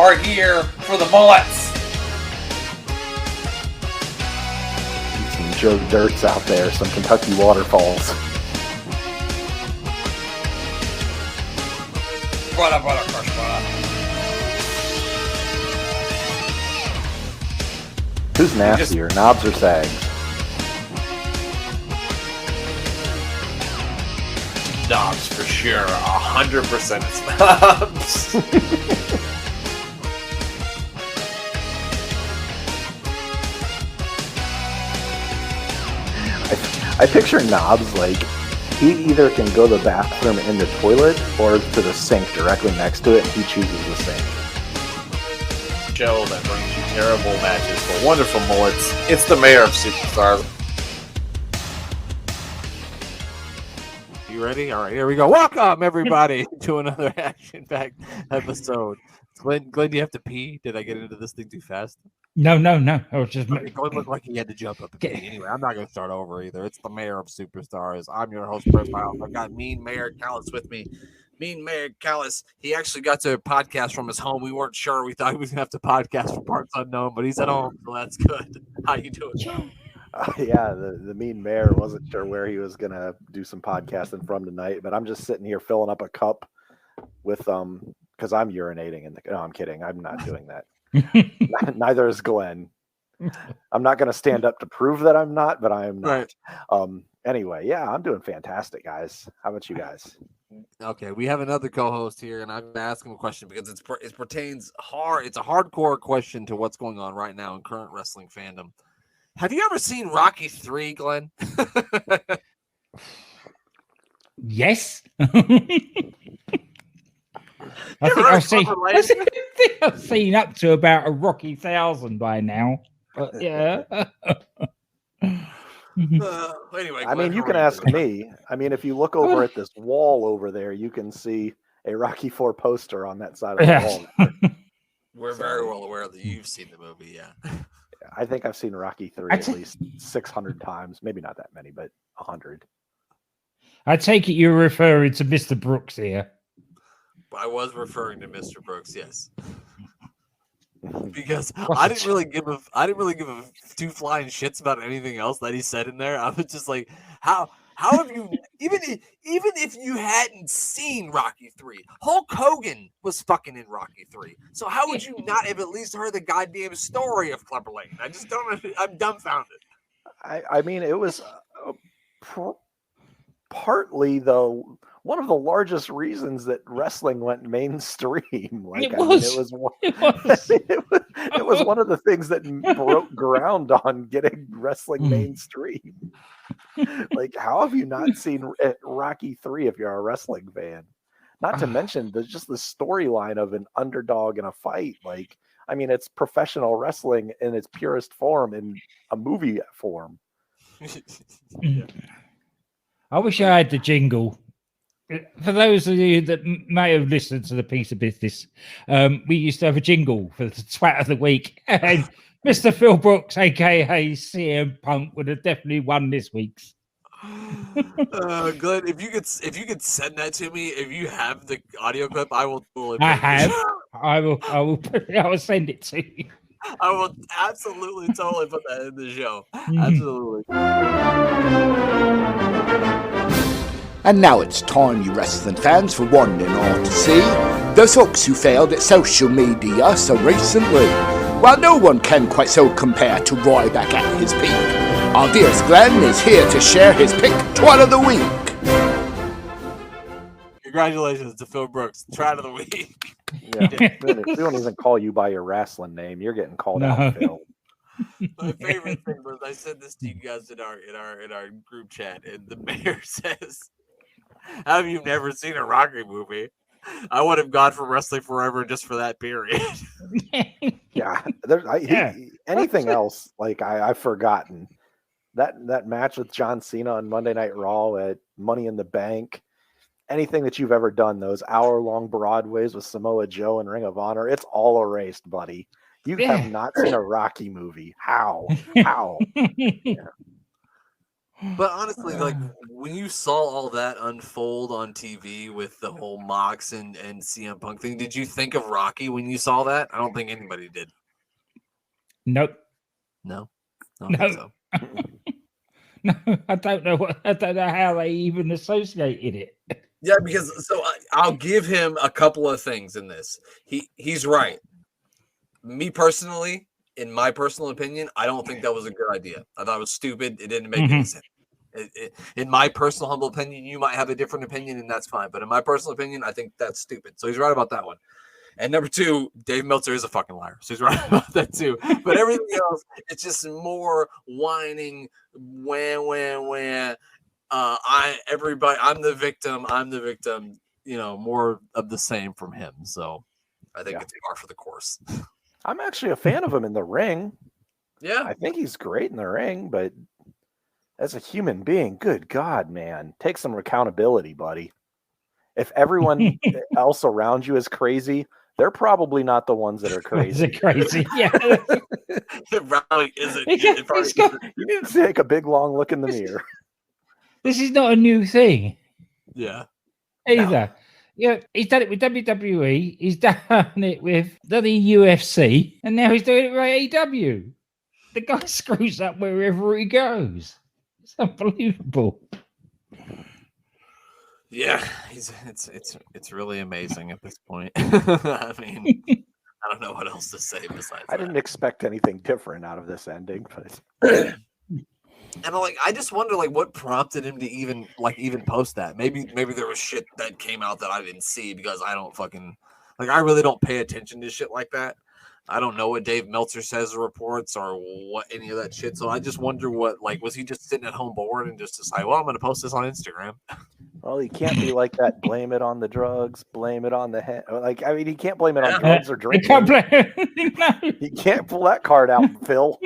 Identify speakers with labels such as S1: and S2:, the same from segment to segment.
S1: are here for the mullets.
S2: Some Joe Dirts out there, some Kentucky waterfalls.
S1: Brother, crush, brother.
S2: Who's nastier, knobs or sags?
S1: Knobs for sure. 100% it's knobs.
S2: I picture Knobs like he either can go to the bathroom in the toilet or to the sink directly next to it, and he chooses the sink.
S1: Show that brings you terrible matches for wonderful mullets. It's the mayor of Superstars.
S3: You ready? All right, here we go. Welcome, everybody, to another action-packed episode. Glenn, do you have to pee? Did I get into this thing too fast?
S4: No. I was just.
S3: Glenn looked like he had to jump up and pee. Anyway, I'm not going to start over either. It's the mayor of Superstars. I'm your host, Brett Miles. I got Mean Mayor Callis with me. Mean Mayor Callis, he actually got to podcast from his home. We weren't sure. We thought he was going to have to podcast for parts unknown, but he's at home, so that's good. How you doing, Joe?
S2: Yeah, the mean mayor wasn't sure where he was gonna do some podcasting from tonight, but I'm just sitting here filling up a cup with because I'm urinating in the. No, I'm kidding. I'm not doing that. Neither is Glenn. I'm not gonna stand up to prove that I'm not, but I am not. Right. Anyway, yeah, I'm doing fantastic, guys. How about you guys?
S3: Okay, we have another co-host here, and I'm gonna ask him a question because it pertains hard. It's a hardcore question to what's going on right now in current wrestling fandom. Have you ever seen Rocky 3, Glenn?
S4: Yes. I think I've seen up to about a Rocky 1000 by now. But yeah.
S3: Anyway,
S2: I mean, you can ask me. I mean, if you look over at this wall over there, you can see a Rocky 4 poster on that side of the wall.
S3: We're very well aware that you've seen the movie, yeah.
S2: I think I've seen Rocky 3 at least 600 times. Maybe not that many, but 100.
S4: I take it you're referring to Mr. Brooks here.
S3: I was referring to Mr. Brooks, yes. Because I didn't really give a two flying shits about anything else that he said in there. I was just like, how have you even if you hadn't seen Rocky 3, Hulk Hogan was fucking in Rocky 3. So how would you not have at least heard the goddamn story of Clubber Lang? I just don't. I'm dumbfounded.
S2: I mean, it was partly one of the largest reasons that wrestling went mainstream. Like, it was one of the things that broke ground on getting wrestling mainstream. Like, how have you not seen Rocky 3 if you're a wrestling fan? Not to mention just the storyline of an underdog in a fight. Like, I mean, it's professional wrestling in its purest form in a movie form.
S4: I wish I had the jingle. For those of you that may have listened to the Piece of Business, we used to have a jingle for the Twat of the Week. And Mr. Phil Brooks, a.k.a. CM Punk, would have definitely won this week's.
S3: Glenn, if you could send that to me, if you have the audio clip, I will totally.
S4: I have. I will send it to you.
S3: I will absolutely totally put that in the show. Absolutely.
S5: And now it's time, you wrestling fans, for one and all to see those folks who failed at social media so recently. While no one can quite so compare to Ryback at his peak, our dearest Glenn is here to share his pick Twat of the Week.
S3: Congratulations to Phil Brooks, Twat of the Week.
S2: Yeah, we don't even call you by your wrestling name. You're getting called out, Phil.
S3: My favorite thing was I said this to you guys in our group chat, and the mayor says, "Have you never seen a Rocky movie?" I would have gone for Wrestling Forever just for that period.
S2: Yeah, anything else? Like I've forgotten that match with John Cena on Monday Night Raw at Money in the Bank. Anything that you've ever done, those hour-long Broadways with Samoa Joe and Ring of Honor, it's all erased, buddy. You have not seen a Rocky movie. How? Yeah.
S3: But honestly, like when you saw all that unfold on TV with the whole Mox and CM Punk thing, did you think of Rocky when you saw that? I don't think anybody did.
S4: Nope.
S3: No, I don't think
S4: No.
S3: so.
S4: No, I don't know how they even associated it.
S3: Yeah, because I'll give him a couple of things in this. He's right. Me personally, in my personal opinion, I don't think that was a good idea. I thought it was stupid. It didn't make any sense. In my personal humble opinion, you might have a different opinion, and that's fine. But in my personal opinion, I think that's stupid. So he's right about that one. And number two, Dave Meltzer is a fucking liar. So he's right about that too. But everything else, it's just more whining, wah. I'm the victim, you know, more of the same from him. So I think it's par for the course.
S2: I'm actually a fan of him in the ring.
S3: Yeah.
S2: I think he's great in the ring, but as a human being, good God, man, take some accountability, buddy. If everyone else around you is crazy, they're probably not the ones that are crazy.
S4: Is it crazy? Yeah.
S3: It probably isn't.
S2: You need to take a big, long look in the mirror.
S4: This is not a new thing
S3: Yeah.
S4: either.
S2: No.
S4: Yeah, he's done it with WWE. He's done it with the UFC, and now he's doing it with AEW. The guy screws up wherever he goes. It's unbelievable.
S3: Yeah, it's really amazing at this point. I mean, I don't know what else to say besides
S2: I
S3: that.
S2: didn't expect anything different out of this ending, but
S3: And I just wonder what prompted him to even post that. Maybe there was shit that came out that I didn't see because I don't fucking I really don't pay attention to shit like that. I don't know what Dave Meltzer says or reports or what any of that shit. So I just wonder what was he just sitting at home bored and just decide, well, I'm going to post this on Instagram.
S2: Well, he can't be like that. Blame it on the drugs. Blame it on the head. He can't blame it on drugs or drinking. He can't pull that card out, Phil.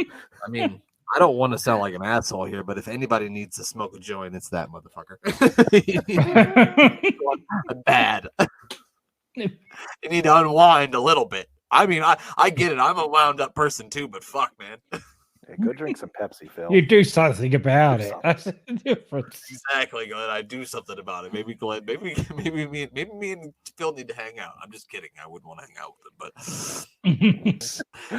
S3: I mean, I don't want to sound like an asshole here, but if anybody needs to smoke a joint, it's that motherfucker. Bad. You need to unwind a little bit. I mean, I get it. I'm a wound up person too, but fuck, man.
S2: Hey, go drink some Pepsi, Phil.
S4: You do something about it. That's the difference.
S3: Exactly, Glenn. I do something about it. Maybe Glenn. Maybe me and Phil need to hang out. I'm just kidding. I wouldn't want to hang out with him,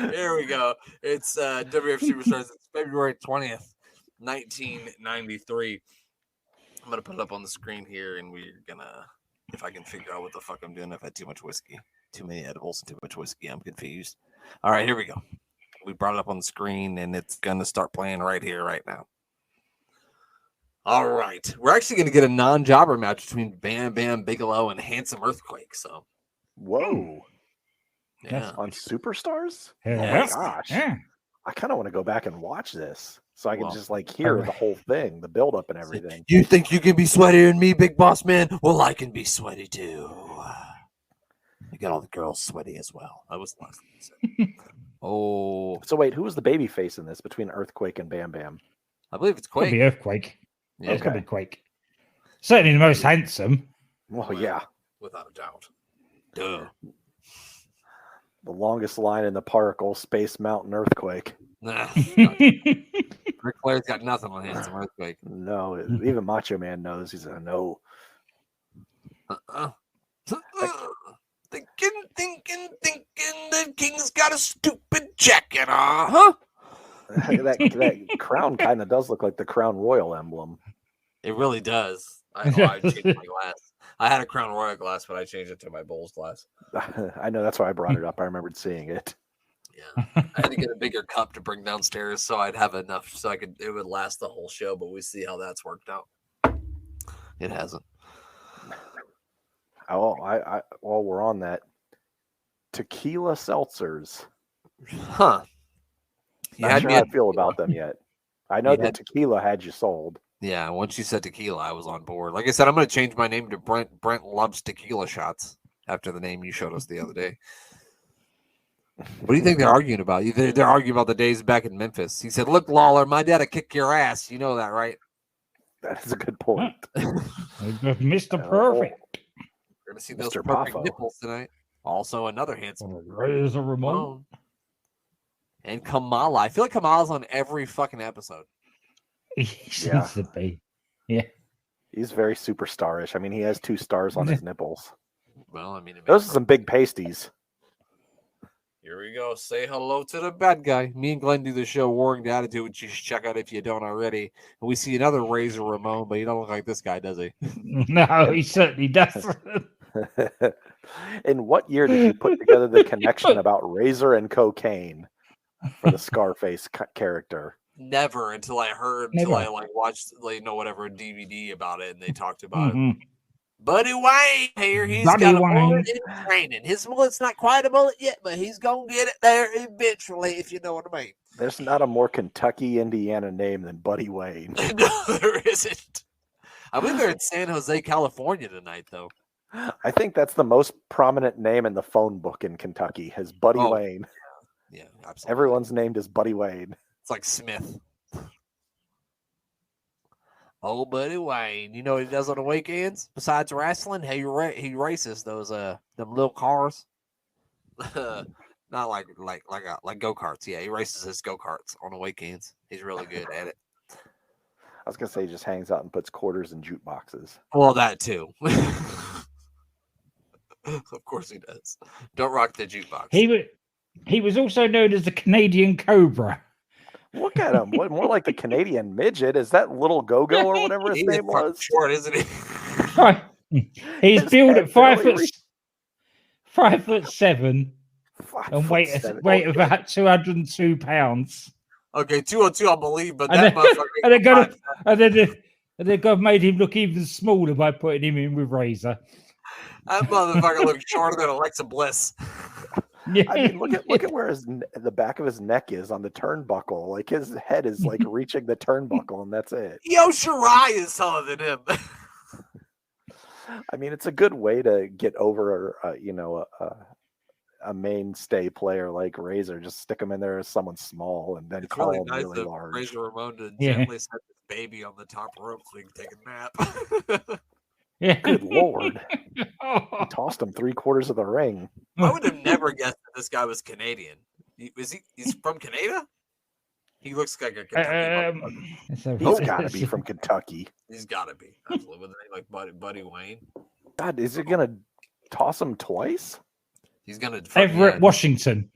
S3: but here we go. It's WF Superstars. It's February 20th, 1993. I'm gonna put it up on the screen here, and we're gonna, if I can figure out what the fuck I'm doing. I've had too much whiskey, too many edibles, and too much whiskey. I'm confused. All right, here we go. We brought it up on the screen, and it's going to start playing right here, right now. All right. We're actually going to get a non-jobber match between Bam Bam Bigelow and Handsome Earthquake. So,
S2: whoa.
S3: Yeah.
S2: On Superstars?
S4: Yes.
S2: Oh, my gosh.
S4: Yeah.
S2: I kind of want to go back and watch this so I can just hear the whole thing, the build-up and everything.
S3: You think you can be sweatier than me, big boss man? Well, I can be sweaty, too. I got all the girls sweaty as well. That was the last thing I said. Oh,
S2: so wait, who was the baby face in this between Earthquake and Bam Bam?
S3: I believe it's
S4: Could
S3: Quake.
S4: be Earthquake.
S3: Yeah,
S4: It could be Quake. Certainly the most handsome.
S2: Well, yeah.
S3: without a doubt. Duh.
S2: The longest line in the park, old Space Mountain Earthquake.
S3: Nah, Ric Flair's got nothing on Handsome Earthquake.
S2: No, even Macho Man knows. He's a no.
S3: Thinking the king's got a stupid jacket, huh?
S2: that crown kind of does look like the Crown Royal emblem.
S3: It really does. I changed my glass. I had a Crown Royal glass, but I changed it to my Bulls glass.
S2: I know, that's why I brought it up. I remembered seeing it.
S3: Yeah, I had to get a bigger cup to bring downstairs so I'd have enough so it would last the whole show. But we see how that's worked out. It hasn't.
S2: Oh, while we're on that, tequila seltzers.
S3: Huh.
S2: Not sure how I feel about them yet. I know that tequila had you sold.
S3: Yeah, once you said tequila, I was on board. Like I said, I'm going to change my name to Brent. Brent loves tequila shots after the name you showed us the other day. What do you think they're arguing about? They're arguing about the days back in Memphis. He said, "Look, Lawler, my dad'll kick your ass. You know that, right?"
S2: That is a good point.
S4: Mr. Perfect.
S3: We're going to see those
S2: Mr.
S3: perfect
S2: Poffo.
S3: nipples tonight. Also, another handsome
S4: Razor Ramon.
S3: And Kamala. I feel like Kamala's on every fucking episode.
S4: He seems
S2: Yeah.
S4: to be.
S2: He's very superstarish. I mean, he has 2 stars on his nipples.
S3: Well, I mean, it
S2: Those
S3: makes
S2: are some big pasties.
S3: Here we go. Say hello to the bad guy. Me and Glenn do the show Warring the Attitude, which you should check out if you don't already. And we see another Razor Ramon, but he don't look like this guy, does he?
S4: No, he certainly doesn't.
S2: In what year did you put together the connection about razor and cocaine for the Scarface character?
S3: Never until I watched whatever a DVD about it, and they talked about it.
S4: Mhm.
S3: Buddy Wayne here, he's
S4: Buddy
S3: got a
S4: Wayne.
S3: mullet in training. His mullet's not quite a mullet yet, but he's gonna get it there eventually, if you know what I mean.
S2: There's not a more Kentucky, Indiana name than Buddy Wayne.
S3: No, there isn't. I believe they're in San Jose, California tonight, though.
S2: I think that's the most prominent name in the phone book in Kentucky is Buddy
S3: Oh.
S2: Wayne.
S3: Yeah, absolutely.
S2: Everyone's named as Buddy Wayne.
S3: It's like Smith. Oh, Buddy Wayne. You know what he does on the weekends besides wrestling? He races those them little cars. Not like go-karts. Yeah, he races his go-karts on the weekends. He's really good at it.
S2: I was gonna say he just hangs out and puts quarters in jukeboxes.
S3: Well, that too. Of course he does. Don't rock the jukebox.
S4: He was also known as the Canadian Cobra.
S2: Look at him. What more like the Canadian midget? Is that Little Go-Go or whatever his
S3: He's
S2: name
S3: fucking
S2: was?
S3: short, isn't he?
S4: He's
S2: His
S4: billed
S2: head
S4: at 5
S2: barely
S4: foot 5'7"
S2: 5'7".
S4: and weight of about 202 pounds.
S3: Okay, 202, I believe, but
S4: And
S3: that
S4: then-
S3: motherfucker.
S4: And they got to made him look even smaller by putting him in with Razor.
S3: That motherfucker looks shorter than Alexa Bliss.
S4: Yeah.
S2: I mean, look at where the back of his neck is on the turnbuckle. Like his head is like reaching the turnbuckle, and that's it.
S3: Io Shirai is taller than him.
S2: I mean, it's a good way to get over, a mainstay player like Razor. Just stick him in there as someone small, and then
S3: It's
S2: call
S3: really
S2: him
S3: nice
S2: really
S3: of
S2: large.
S3: Razor Ramon to
S4: Yeah.
S3: gently set his baby on the top rope so he can take a nap.
S4: Yeah.
S2: Good lord!
S4: Oh.
S2: He tossed him 3/4 of the ring.
S3: I would have never guessed that this guy was Canadian. He's from Canada? He looks like a Kentucky motherfucker.
S4: So
S2: He's got to be from Kentucky.
S3: He's got to be. Absolutely. With a name like Buddy Wayne.
S2: God, is he gonna toss him twice?
S3: He's going to.
S4: Everett, Washington.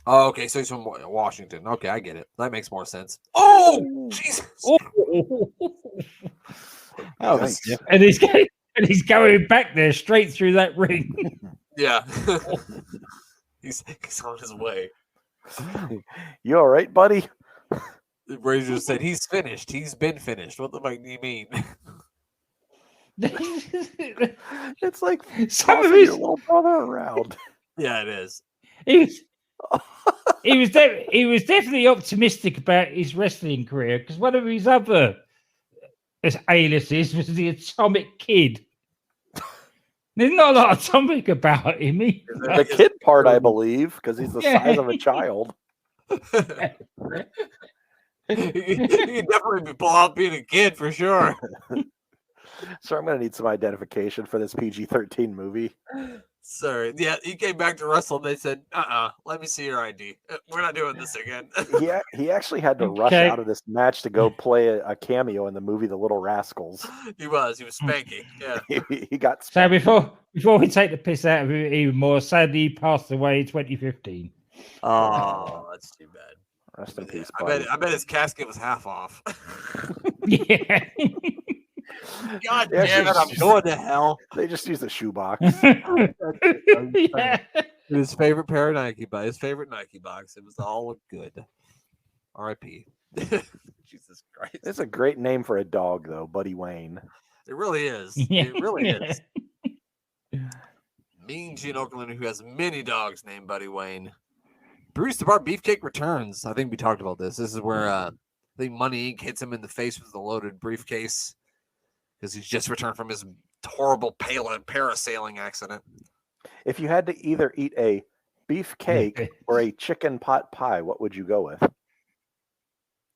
S3: Oh, okay. So he's from Washington. Okay, I get it. That makes more sense. Oh, Jesus.
S4: Oh.
S2: Yikes.
S4: And he's going back there straight through that ring.
S3: Yeah. he's on his way.
S2: You all right, buddy?
S3: Razor said he's finished. He's been finished. What the fuck do you mean?
S2: It's like
S4: Some of
S2: tossing
S4: his
S2: your little brother around.
S3: Yeah, it is.
S4: he was definitely optimistic about his wrestling career because one of his other aliases was the Atomic Kid. There's not a lot of atomic about him.
S2: The kid part, I believe, because he's the size of a child.
S3: He could definitely pull out being a kid for sure.
S2: So I'm going to need some identification for this PG-13 movie.
S3: Sorry. Yeah, he came back to wrestle and they said, let me see your ID. We're not doing this again.
S2: He actually had to rush
S4: Okay.
S2: out of this match to go play a cameo in the movie The Little Rascals.
S3: He was spanky. Yeah.
S2: He got
S4: So
S2: spanked.
S4: before we take the piss out of him even more, sadly he passed away in 2015.
S3: Oh, that's too bad.
S2: Rest in peace,
S3: I
S2: buddy.
S3: bet his casket was half off.
S4: Yeah.
S3: God
S2: Yeah,
S3: damn it, I'm going to hell.
S2: They just used a shoebox.
S4: Yeah.
S3: His favorite pair of Nike box, his favorite Nike box. It was all good. R.I.P. Jesus Christ.
S2: It's a great name for a dog, though, Buddy Wayne.
S3: It really is.
S4: Yeah.
S3: It really is. Mean Gene Okerlund, who has many dogs named Buddy Wayne. Bruce the Bar Beefcake returns. I think we talked about this. This is where I think Money Inc. hits him in the face with a loaded briefcase because he's just returned from his horrible parasailing accident.
S2: If you had to either eat a beef cake or a chicken pot pie, what would you go with?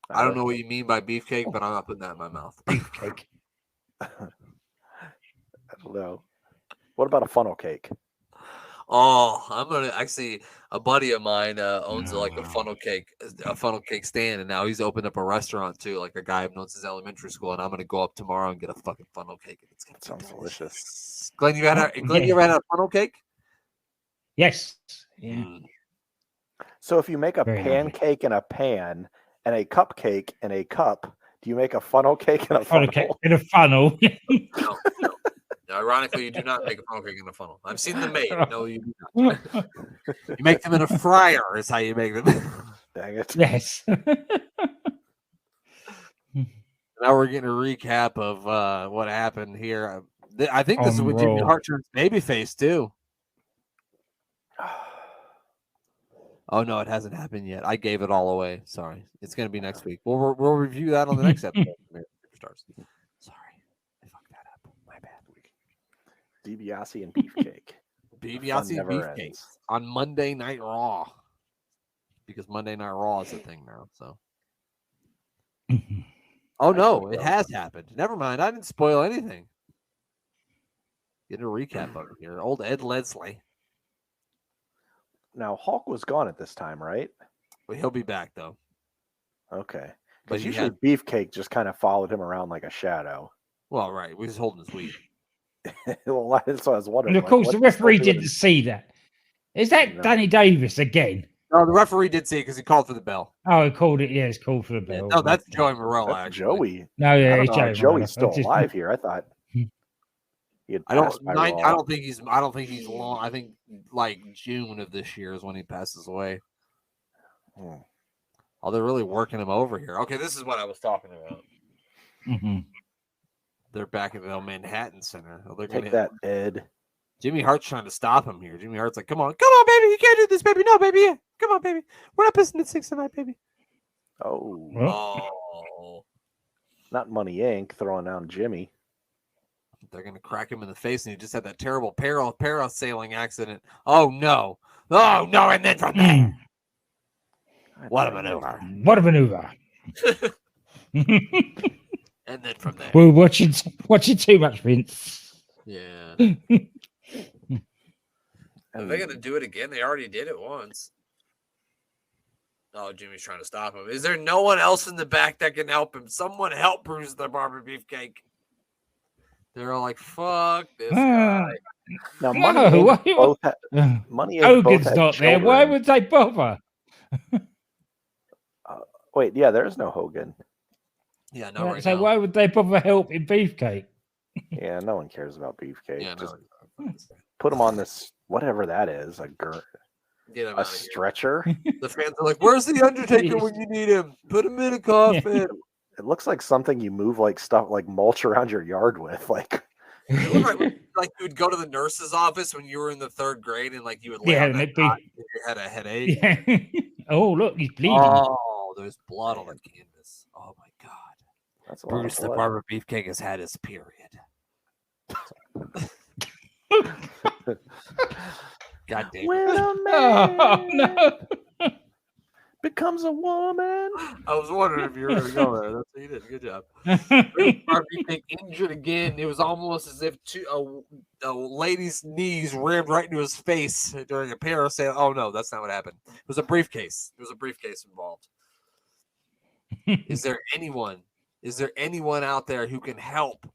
S3: I don't know what you mean by beefcake, but I'm not putting that in my mouth.
S4: Beefcake.
S2: I don't know. What about a funnel cake?
S3: Oh, I'm gonna actually. A buddy of mine owns like a funnel cake stand, and now he's opened up a restaurant too. Like a guy I've known since elementary school, and I'm gonna go up tomorrow and get a fucking funnel cake. And it's gonna
S2: That sounds delicious.
S3: Glenn, you ever had a funnel cake?
S4: Yes. Yeah.
S3: Mm.
S2: So if you make a
S4: Very lovely.
S2: pancake in a pan and a cupcake in a cup, do you make a funnel cake in a
S4: Funnel
S2: funnel?
S4: cake in a funnel.
S3: No. Ironically, you do not make a funnel cake in a funnel. I've seen them made. No, you do not. You make them in a fryer. Is how you make them.
S2: Dang it.
S4: Yes.
S3: Now we're getting a recap of what happened here. I think this is
S4: On
S3: when Jimmy
S4: roll.
S3: Hart turns babyface too. Oh no, it hasn't happened yet. I gave it all away. Sorry, it's going to be next week. We'll review that on the next episode. Superstars. Sorry, I fucked that up. My bad.
S2: DiBiase and beefcake.
S3: DiBiase
S2: never
S3: beefcake
S2: ends.
S3: on Monday Night Raw, because Monday Night Raw is a thing now. So. Oh no, it has happened. Never mind. I didn't spoil anything. Get a recap over here. Old Ed Leslie.
S2: Now Hulk was gone at this time, right?
S3: Well, he'll be back though.
S2: Okay.
S3: But
S2: Because
S3: he
S2: usually
S3: had,
S2: beefcake just kind of followed him around like a shadow.
S3: well, right. We're just holding his weed.
S2: Well, that's what I was wondering.
S4: And of
S2: like,
S4: course,
S2: what's
S4: the
S2: he still
S4: referee
S2: doing
S4: didn't see that. Is that
S2: No.
S4: Danny Davis again?
S3: No, the referee did see it because he called for the bell.
S4: Oh, he called it. Yeah, it's called for the bell.
S3: No, that's
S4: Okay.
S3: Joey Morello.
S2: That's
S3: Actually,
S2: Joey.
S4: No,
S2: I
S4: yeah,
S2: don't
S4: it's
S2: know how
S4: Joey.
S2: Joey's
S4: Morello.
S2: still
S4: I just-
S2: alive here. I thought he had passed by
S3: I
S2: Raw.
S3: don't think he's. I don't think he's long. I think like June of this year is when he passes away.
S2: Hmm.
S3: Oh, they're really working him over here. Okay, this is what I was talking about.
S4: Mhm.
S3: They're back at the Manhattan Center. Oh, they're
S2: Take
S3: gonna,
S2: that, Ed.
S3: Jimmy Hart's trying to stop him here. Jimmy Hart's like, come on, baby, you can't do this, baby. No, baby, yeah. Come on, baby. We're not pissing at 6 tonight, baby.
S2: Oh,
S4: Well,
S3: Oh,
S2: not Money Inc. throwing down Jimmy.
S3: they're gonna crack him in the face, and he just had that terrible parasailing accident. Oh no, and then from there,
S2: God
S3: what a
S2: dang it.
S3: maneuver,
S4: what a maneuver.
S3: and then from there,
S4: We're watching too much, Vince.
S3: yeah. Are
S2: And
S3: they gonna do it again? They already did it once. Oh, Jimmy's trying to stop him. Is there no one else in the back that can help him? Someone help Bruce the Barber Beefcake. They're all like, "Fuck this
S4: Ah.
S3: guy."
S2: now
S4: No,
S2: Money Inc.
S4: what-
S2: both had, Money Inc. both
S4: Hogan's
S2: had
S4: not there. Why
S2: children.
S4: would they bother?
S2: Wait, yeah, there is no Hogan.
S3: Yeah, no, right
S4: So
S3: now.
S4: why would they bother helping Beefcake?
S2: Yeah, no one cares about Beefcake.
S3: Yeah,
S2: Just
S3: no.
S2: put him on this, whatever that is,
S3: Get him
S2: a
S3: out of here.
S2: stretcher.
S3: The fans are like, "Where's the Undertaker when you need him? Put him in a coffin."
S2: It looks like something you move like stuff like mulch around your yard with. Like,
S3: You look like you would go to the nurse's office when you were in the 3rd grade, and like you would lay
S4: Yeah,
S3: on
S4: and
S3: that
S4: it'd be-
S3: cot if you had a headache.
S4: Yeah. Oh, look, he's bleeding.
S3: Oh, there's blood on the canvas. Oh my god.
S2: that's a lot
S3: Bruce
S2: of
S3: the
S2: blood.
S3: Barber Beefcake has had his period. God damn it.
S2: When a
S4: Oh,
S2: man
S4: no.
S2: becomes a woman.
S3: I was wondering if you were going to go there. That's what you did. Good job. Bruce the Barber Beefcake injured again. It was almost as if a lady's knees rammed right into his face during a parasail. Oh, no, that's not what happened. It was a briefcase. There was a briefcase involved. Is there anyone out there who can help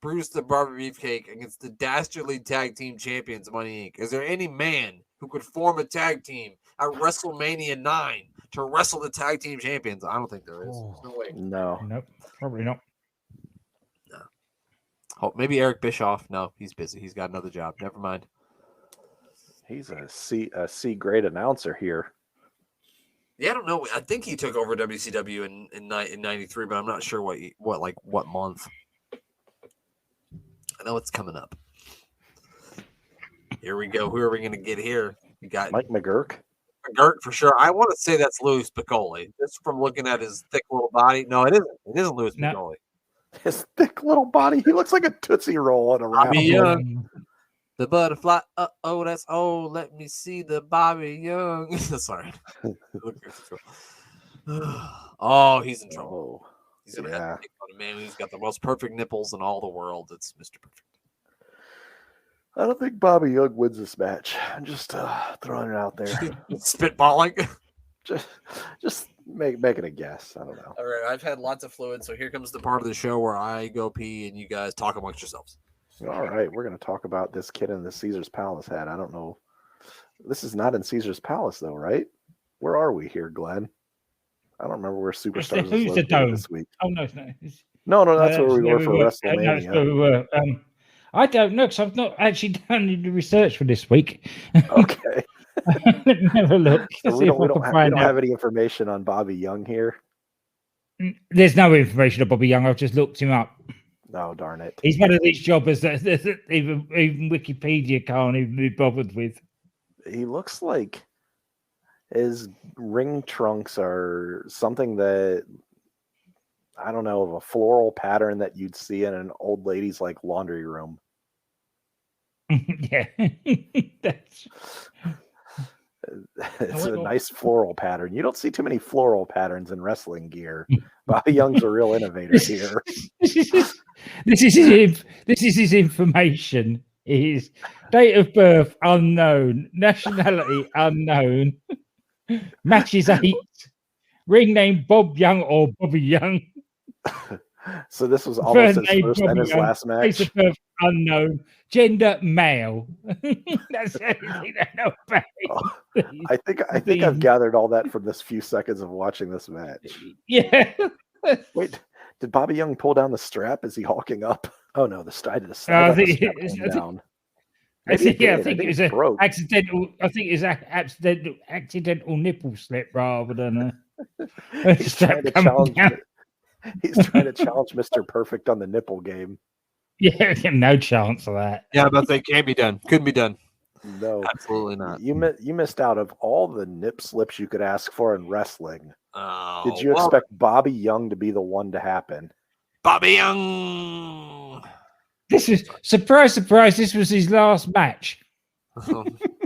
S3: Bruce the Barber Beefcake against the dastardly tag team champions Money Inc.? Is there any man who could form a tag team at WrestleMania 9 to wrestle the tag team champions? I don't think there is. There's no way.
S2: No,
S4: Nope, probably not.
S3: Oh, maybe Eric Bischoff. No, he's busy. He's got another job. Never mind.
S2: he's a C grade announcer here.
S3: Yeah, I don't know. I think he took over WCW in 93, but I'm not sure what month. I know it's coming up. Here we go. Who are we going to get here? We got
S2: Mike McGurk.
S3: McGurk for sure. I want to say that's Louis Piccoli. Just from looking at his thick little body. No, it isn't. It isn't Louis
S4: No.
S3: Piccoli.
S2: His thick little body. He looks like a Tootsie Roll on a round.
S3: Bobby Young. The butterfly. Oh, that's let me see the Bobby Young. Sorry. Oh, he's in trouble.
S2: Oh,
S3: He's gonna
S2: yeah.
S3: have to take on a man who's got the most perfect nipples in all the world. It's Mr. Perfect.
S2: I don't think Bobby Young wins this match. I'm just throwing it out there.
S3: Spitballing.
S2: Just making a guess. I don't know.
S3: All right, I've had lots of fluid, so here comes the part of the show where I go pee and you guys talk amongst yourselves.
S2: All right, we're going to talk about this kid in the Caesar's Palace hat. I don't know. This is not in Caesar's Palace, though, right? Where are we here, Glenn? I don't remember where Superstars is
S4: Who's the
S2: located
S4: dome?
S2: this week.
S4: Oh no, it's not.
S2: No, that's where we were for
S4: No,
S2: WrestleMania.
S4: that's where we were. I don't know because I've not actually done any research for this week.
S2: Okay.
S4: Let me have a look.
S2: So we don't have any information on Bobby Young here.
S4: There's no information on Bobby Young. I've just looked him up.
S2: No, darn it.
S4: He's one of these jobbers that even Wikipedia can't even be bothered with.
S2: He looks like his ring trunks are something that, I don't know, of a floral pattern that you'd see in an old lady's like laundry room.
S4: Yeah. That's...
S2: It's a nice floral pattern. You don't see too many floral patterns in wrestling gear. Bobby Young's a real innovator here.
S4: This is his information. His date of birth unknown, nationality unknown, matches 8, ring name Bob Young or Bobby Young.
S2: So this was almost his
S4: name
S2: first
S4: Bobby
S2: and his
S4: Young,
S2: last
S4: date
S2: match.
S4: of birth unknown, gender male. That's everything I know about him.
S2: I think I've gathered all that from this few seconds of watching this match.
S4: Yeah.
S2: Wait, did Bobby Young pull down the strap? Is he hawking up? Oh no, the strap came down.
S4: I think it was an
S2: broke.
S4: accidental. I think it's accidental nipple slip rather than a
S2: He's
S4: strap
S2: trying to
S4: coming
S2: challenge.
S4: down.
S2: He's trying to challenge Mr. Perfect on the nipple game.
S4: Yeah, no chance of that.
S3: Yeah, but they can't be done. Couldn't be done.
S2: No,
S3: Absolutely not.
S2: You missed out of all the nip slips you could ask for in wrestling.
S3: Oh,
S2: Did you expect Bobby Young to be the one to happen?
S3: Bobby Young?
S4: This is surprise. This was his last match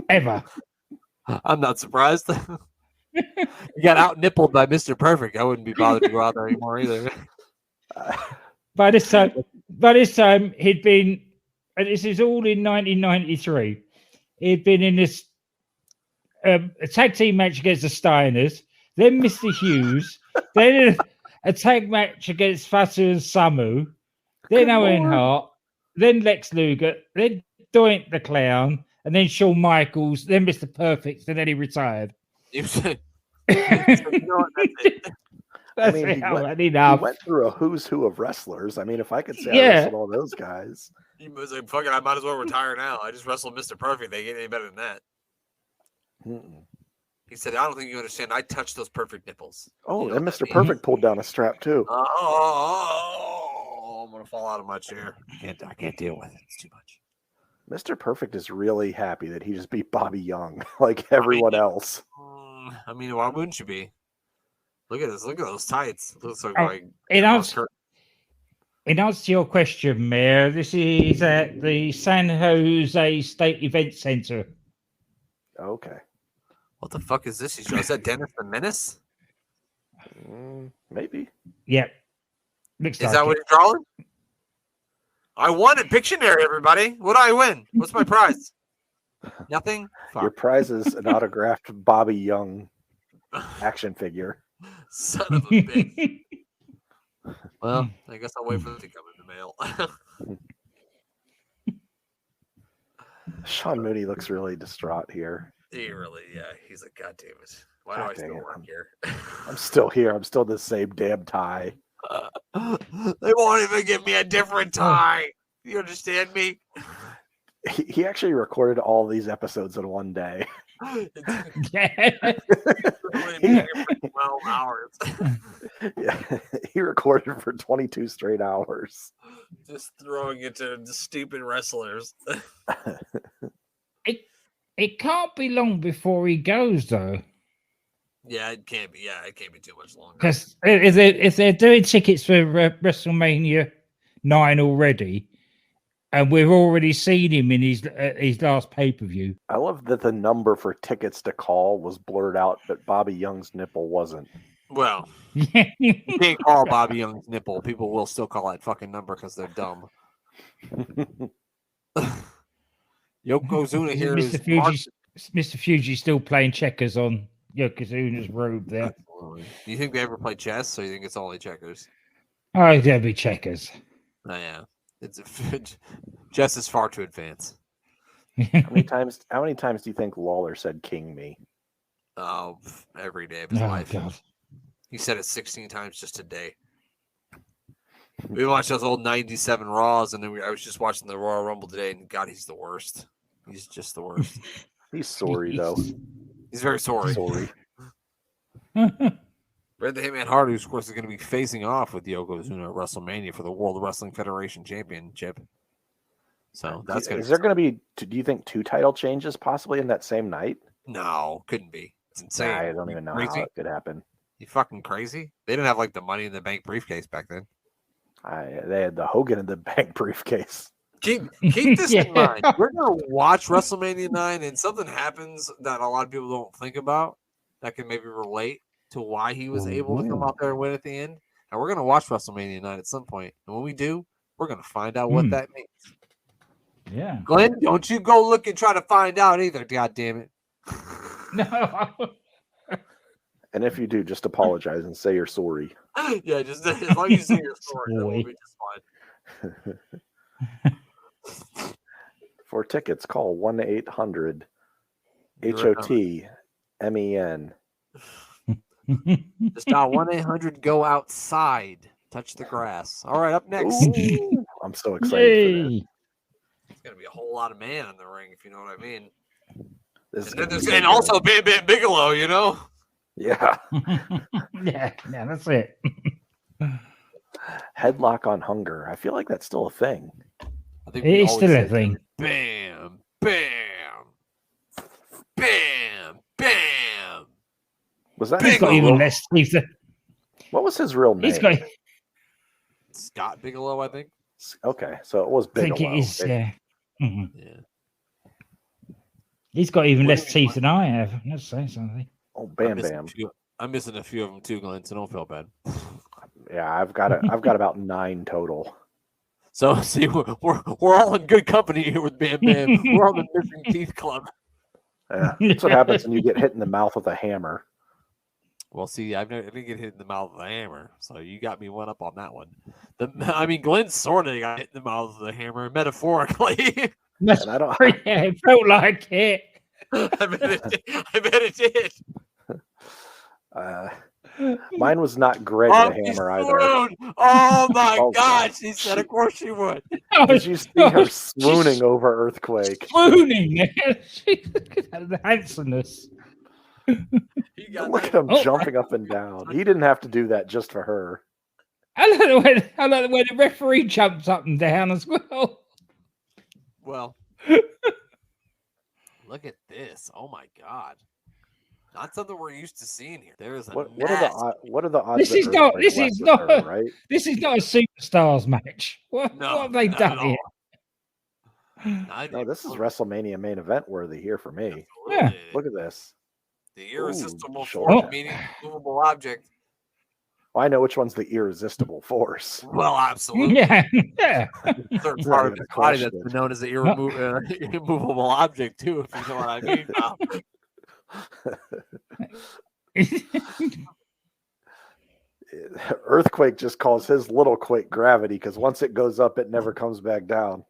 S4: ever.
S3: I'm not surprised. He got out nippled by Mr. Perfect. I wouldn't be bothered to go out there anymore either.
S4: By this time, he'd been, and this is all in 1993. He'd been in this a tag team match against the Steiners, then Mr. Hughes, then a tag match against Fatu and Samu, then Owen Hart, then Lex Luger, then Doink the Clown, and then Shawn Michaels, then Mr. Perfect, and then he retired.
S2: I mean, he went through a who's who of wrestlers. I mean, if I could say I wrestled all those guys.
S3: He was like, fuck it, I might as well retire now. I just wrestled Mr. Perfect. They get any better than that. He said, I don't think you understand. I touched those perfect nipples.
S2: Oh, and Mr. Perfect pulled down a strap too.
S3: Oh, I'm going to fall out of my chair. I can't deal with it. It's too much.
S2: Mr. Perfect is really happy that he just beat Bobby Young like everyone else.
S3: I mean, why wouldn't you be? Look at this. Look at those tights. It looks like
S4: in answer to your question, Mayor, this is at the San Jose State Event Center.
S2: Okay.
S3: What the fuck is this? Is that Dennis the Menace?
S2: Maybe.
S4: Yep. Is
S3: that what you're drawing? I won at Pictionary, everybody. What do I win? What's my prize? Nothing? Fuck.
S2: Your prize is an autographed Bobby Young action figure.
S3: Son of a bitch. Well, I guess I'll wait for it to come in the mail.
S2: Sean Mooney looks really distraught here.
S3: He really, he's like, God damn it. Why do I still work here?
S2: I'm still here. I'm still the same damn tie.
S3: They won't even give me a different tie. You understand me?
S2: He actually recorded all these episodes in one day.
S3: 12 hours.
S2: Yeah, he recorded for 22 straight hours.
S3: Just throwing it to the stupid wrestlers.
S4: It can't be long before he goes, though.
S3: Yeah, it can't be. Yeah, it can't be too much longer.
S4: Because if they're doing tickets for WrestleMania 9 already, and we've already seen him in his last pay-per-view.
S2: I love that the number for tickets to call was blurred out, but Bobby Young's nipple wasn't.
S3: Well, you can't call Bobby Young's nipple. People will still call that fucking number because they're dumb. Yokozuna here is
S4: Mr. Fuji still playing checkers on Yokozuna's robe there.
S3: Absolutely. Do you think they ever play chess, or you think it's only checkers?
S4: Oh, there'll be checkers.
S3: Oh, yeah. Chess is far too advanced.
S2: How many times do you think Lawler said "King me"?
S3: Oh, every day of his
S4: Oh,
S3: life.
S4: God.
S3: He said it 16 times just today. We watched those old 97 Raws, and then I was just watching the Royal Rumble today, and God, he's the worst. He's just the worst.
S2: He's sorry though.
S3: He's very sorry.
S2: Sorry.
S3: Bret the Hitman Hart, who of course is going to be facing off with Yokozuna at WrestleMania for the World Wrestling Federation Championship. So that's going to
S2: Is there going to be? Do you think 2 title changes possibly in that same night?
S3: No, couldn't be. It's insane.
S2: I don't even know
S3: Crazy?
S2: how it could happen.
S3: You fucking crazy? They didn't have like the Money in the Bank briefcase back then.
S2: They had the Hogan in the Bank briefcase.
S3: Keep this in mind. We're gonna watch WrestleMania 9, and something happens that a lot of people don't think about that can maybe relate to why he was able to come out there and win at the end. And we're gonna watch WrestleMania 9 at some point, and when we do, we're gonna find out what that means.
S4: Yeah.
S3: Glenn, don't you go look and try to find out either. God damn it.
S4: No.
S2: And if you do, just apologize and say you're sorry.
S3: Yeah, just as long as you say your story, then we'll be just fine.
S2: For tickets, call 1-800
S3: You're
S2: HOT-MEN.
S3: Just dial 1-800 go outside. Touch the grass. All right, up next.
S2: Ooh, I'm so excited for this.
S4: Yay.
S3: It's gonna be a whole lot of man in the ring, if you know what I mean.
S2: This is
S3: And,
S2: gonna
S3: then
S2: be
S3: there's,
S2: so
S3: and
S2: good.
S3: also Bam Bam Bigelow, you know.
S2: Yeah.
S4: Yeah, that's it.
S2: Headlock on Hunger. I feel like that's still a thing.
S3: I think
S4: It
S3: we
S4: is
S3: always
S4: still a
S3: say
S4: thing.
S3: Bam, bam, bam, bam.
S2: Was that
S4: He's got
S3: Bigelow.
S4: even less teeth.
S2: what was his real name?
S4: He's got.
S3: Scott Bigelow, I think.
S2: Okay, so it was
S4: I think
S2: Bigelow.
S4: it is. Yeah. Mhm.
S3: Yeah.
S4: He's got even
S3: What
S4: less
S3: do you
S4: teeth than I have. Let's say something.
S2: Oh, Bam Bam.
S3: I'm missing a few of them too, Glenn. So don't feel bad.
S2: Yeah, I've got about 9 total.
S3: So see, we're all in good company here with Bam Bam. We're on the missing teeth club.
S2: Yeah, that's what happens when you get hit in the mouth with a hammer.
S3: Well, see, I didn't get hit in the mouth with a hammer, so you got me one up on that one. Glenn sort of got hit in the mouth with a hammer, metaphorically.
S4: That's
S2: And I don't.
S4: yeah, it felt like it.
S3: I bet it did.
S2: Mine was not Greg
S3: Oh,
S2: the
S3: she
S2: Hammer either.
S3: swooned. Oh my
S2: Oh,
S3: God!
S2: God.
S3: She said, "Of course she would."
S2: Did you see her swooning over Earthquake?
S4: Swooning. The handsomeness.
S3: He got
S2: Look at
S3: that.
S2: him jumping up and down. He didn't have to do that just for her.
S4: I like the way the referee jumps up and down as well.
S3: Well, look at this. Oh my God! Not something we're used to seeing here. There is a
S2: What
S3: massive-
S2: are the odds?
S4: This
S2: that
S4: is not-
S2: Earthquake
S4: this
S2: left
S4: is
S2: with
S4: not-
S2: her, right.
S4: This is not a superstars match. What have they
S3: not
S4: done
S3: at
S4: here?
S3: all. Not
S2: No,
S3: even
S2: this is
S3: close.
S2: WrestleMania main event worthy here for me.
S4: Yeah.
S3: Absolutely.
S2: Look at this.
S3: The irresistible
S2: Ooh,
S3: force
S2: short.
S3: meeting movable object.
S2: Well, I know which one's the irresistible force.
S3: Well, absolutely.
S4: Yeah, yeah.
S3: Certain
S2: Not
S3: part of
S2: even
S3: his
S2: a
S3: body
S2: question.
S3: that's been known as the immovable object, too, if you know what I mean.
S2: Earthquake just calls his little quake gravity because once it goes up, it never comes back down.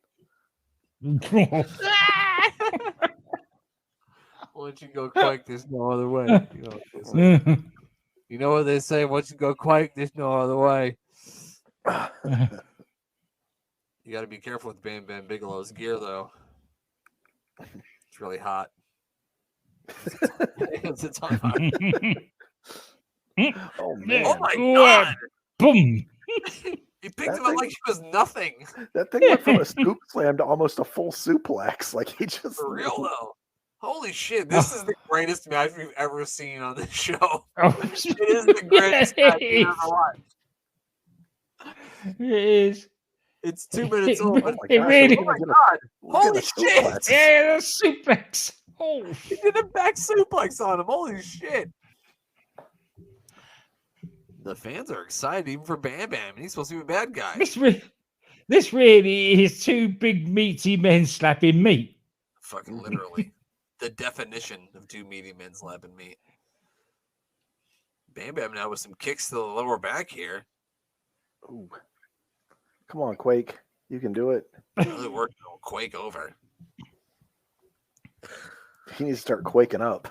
S3: Once you go quake, there's no other way. You know what they say? Once you go quake, there's no other way. You got to be careful with Bam Bam Bigelow's gear, though. It's really hot. It's on fire.
S2: Oh man,
S3: Oh my God!
S4: Boom.
S3: He picked him up like he was nothing.
S2: that thing went from a scoop slam to almost a full suplex. Like he just
S3: For real, though. Holy shit, this is the greatest match we've ever seen on this show.
S4: Oh,
S3: It is the greatest match we've ever watched.
S4: It is.
S3: It's 2 minutes old.
S2: Oh my
S4: It
S2: gosh,
S4: really-
S3: Oh my God!
S2: look at
S3: Holy
S2: the
S3: shit!
S2: suplex.
S4: Yeah, the suplex. Oh,
S3: He did a back suplex on him. Holy shit! The fans are excited even for Bam Bam. He's supposed to be a bad guy.
S4: this really is two big meaty men slapping meat.
S3: Fucking literally. The definition of 2 medium men slapping meat. Bam Bam now with some kicks to the lower back here.
S2: Ooh. Come on, Quake. You can do it.
S3: Really working on Quake over.
S2: He needs to start quaking up.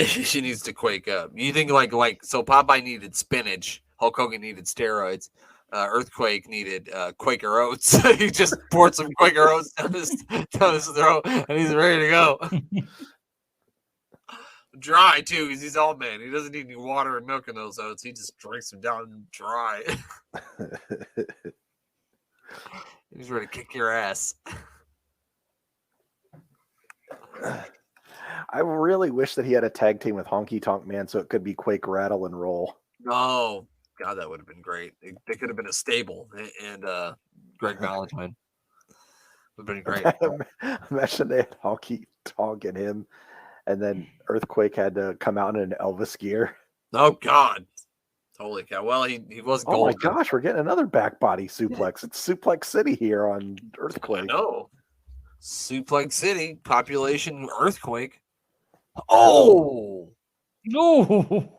S3: She needs to quake up. You think like so Popeye needed spinach, Hulk Hogan needed steroids, Earthquake needed Quaker Oats. He just poured some Quaker Oats down his throat and he's ready to go. Dry too, because he's old man. He doesn't need any water and milk in those oats. He just drinks them down dry. He's ready to kick your ass.
S2: I really wish that he had a tag team with Honky Tonk Man so it could be Quake, Rattle, and Roll.
S3: Oh, God, that would have been great. They could have been a stable and Greg Valentine. Would have been great.
S2: Imagine they had Honky Tonk and him, and then Earthquake had to come out in an Elvis gear.
S3: Oh, God. Holy cow. Well, he was
S2: Oh,
S3: gold.
S2: my gosh, we're getting another back body suplex. It's Suplex City here on Earthquake.
S3: No. Suplex City, population earthquake. Oh!
S4: No.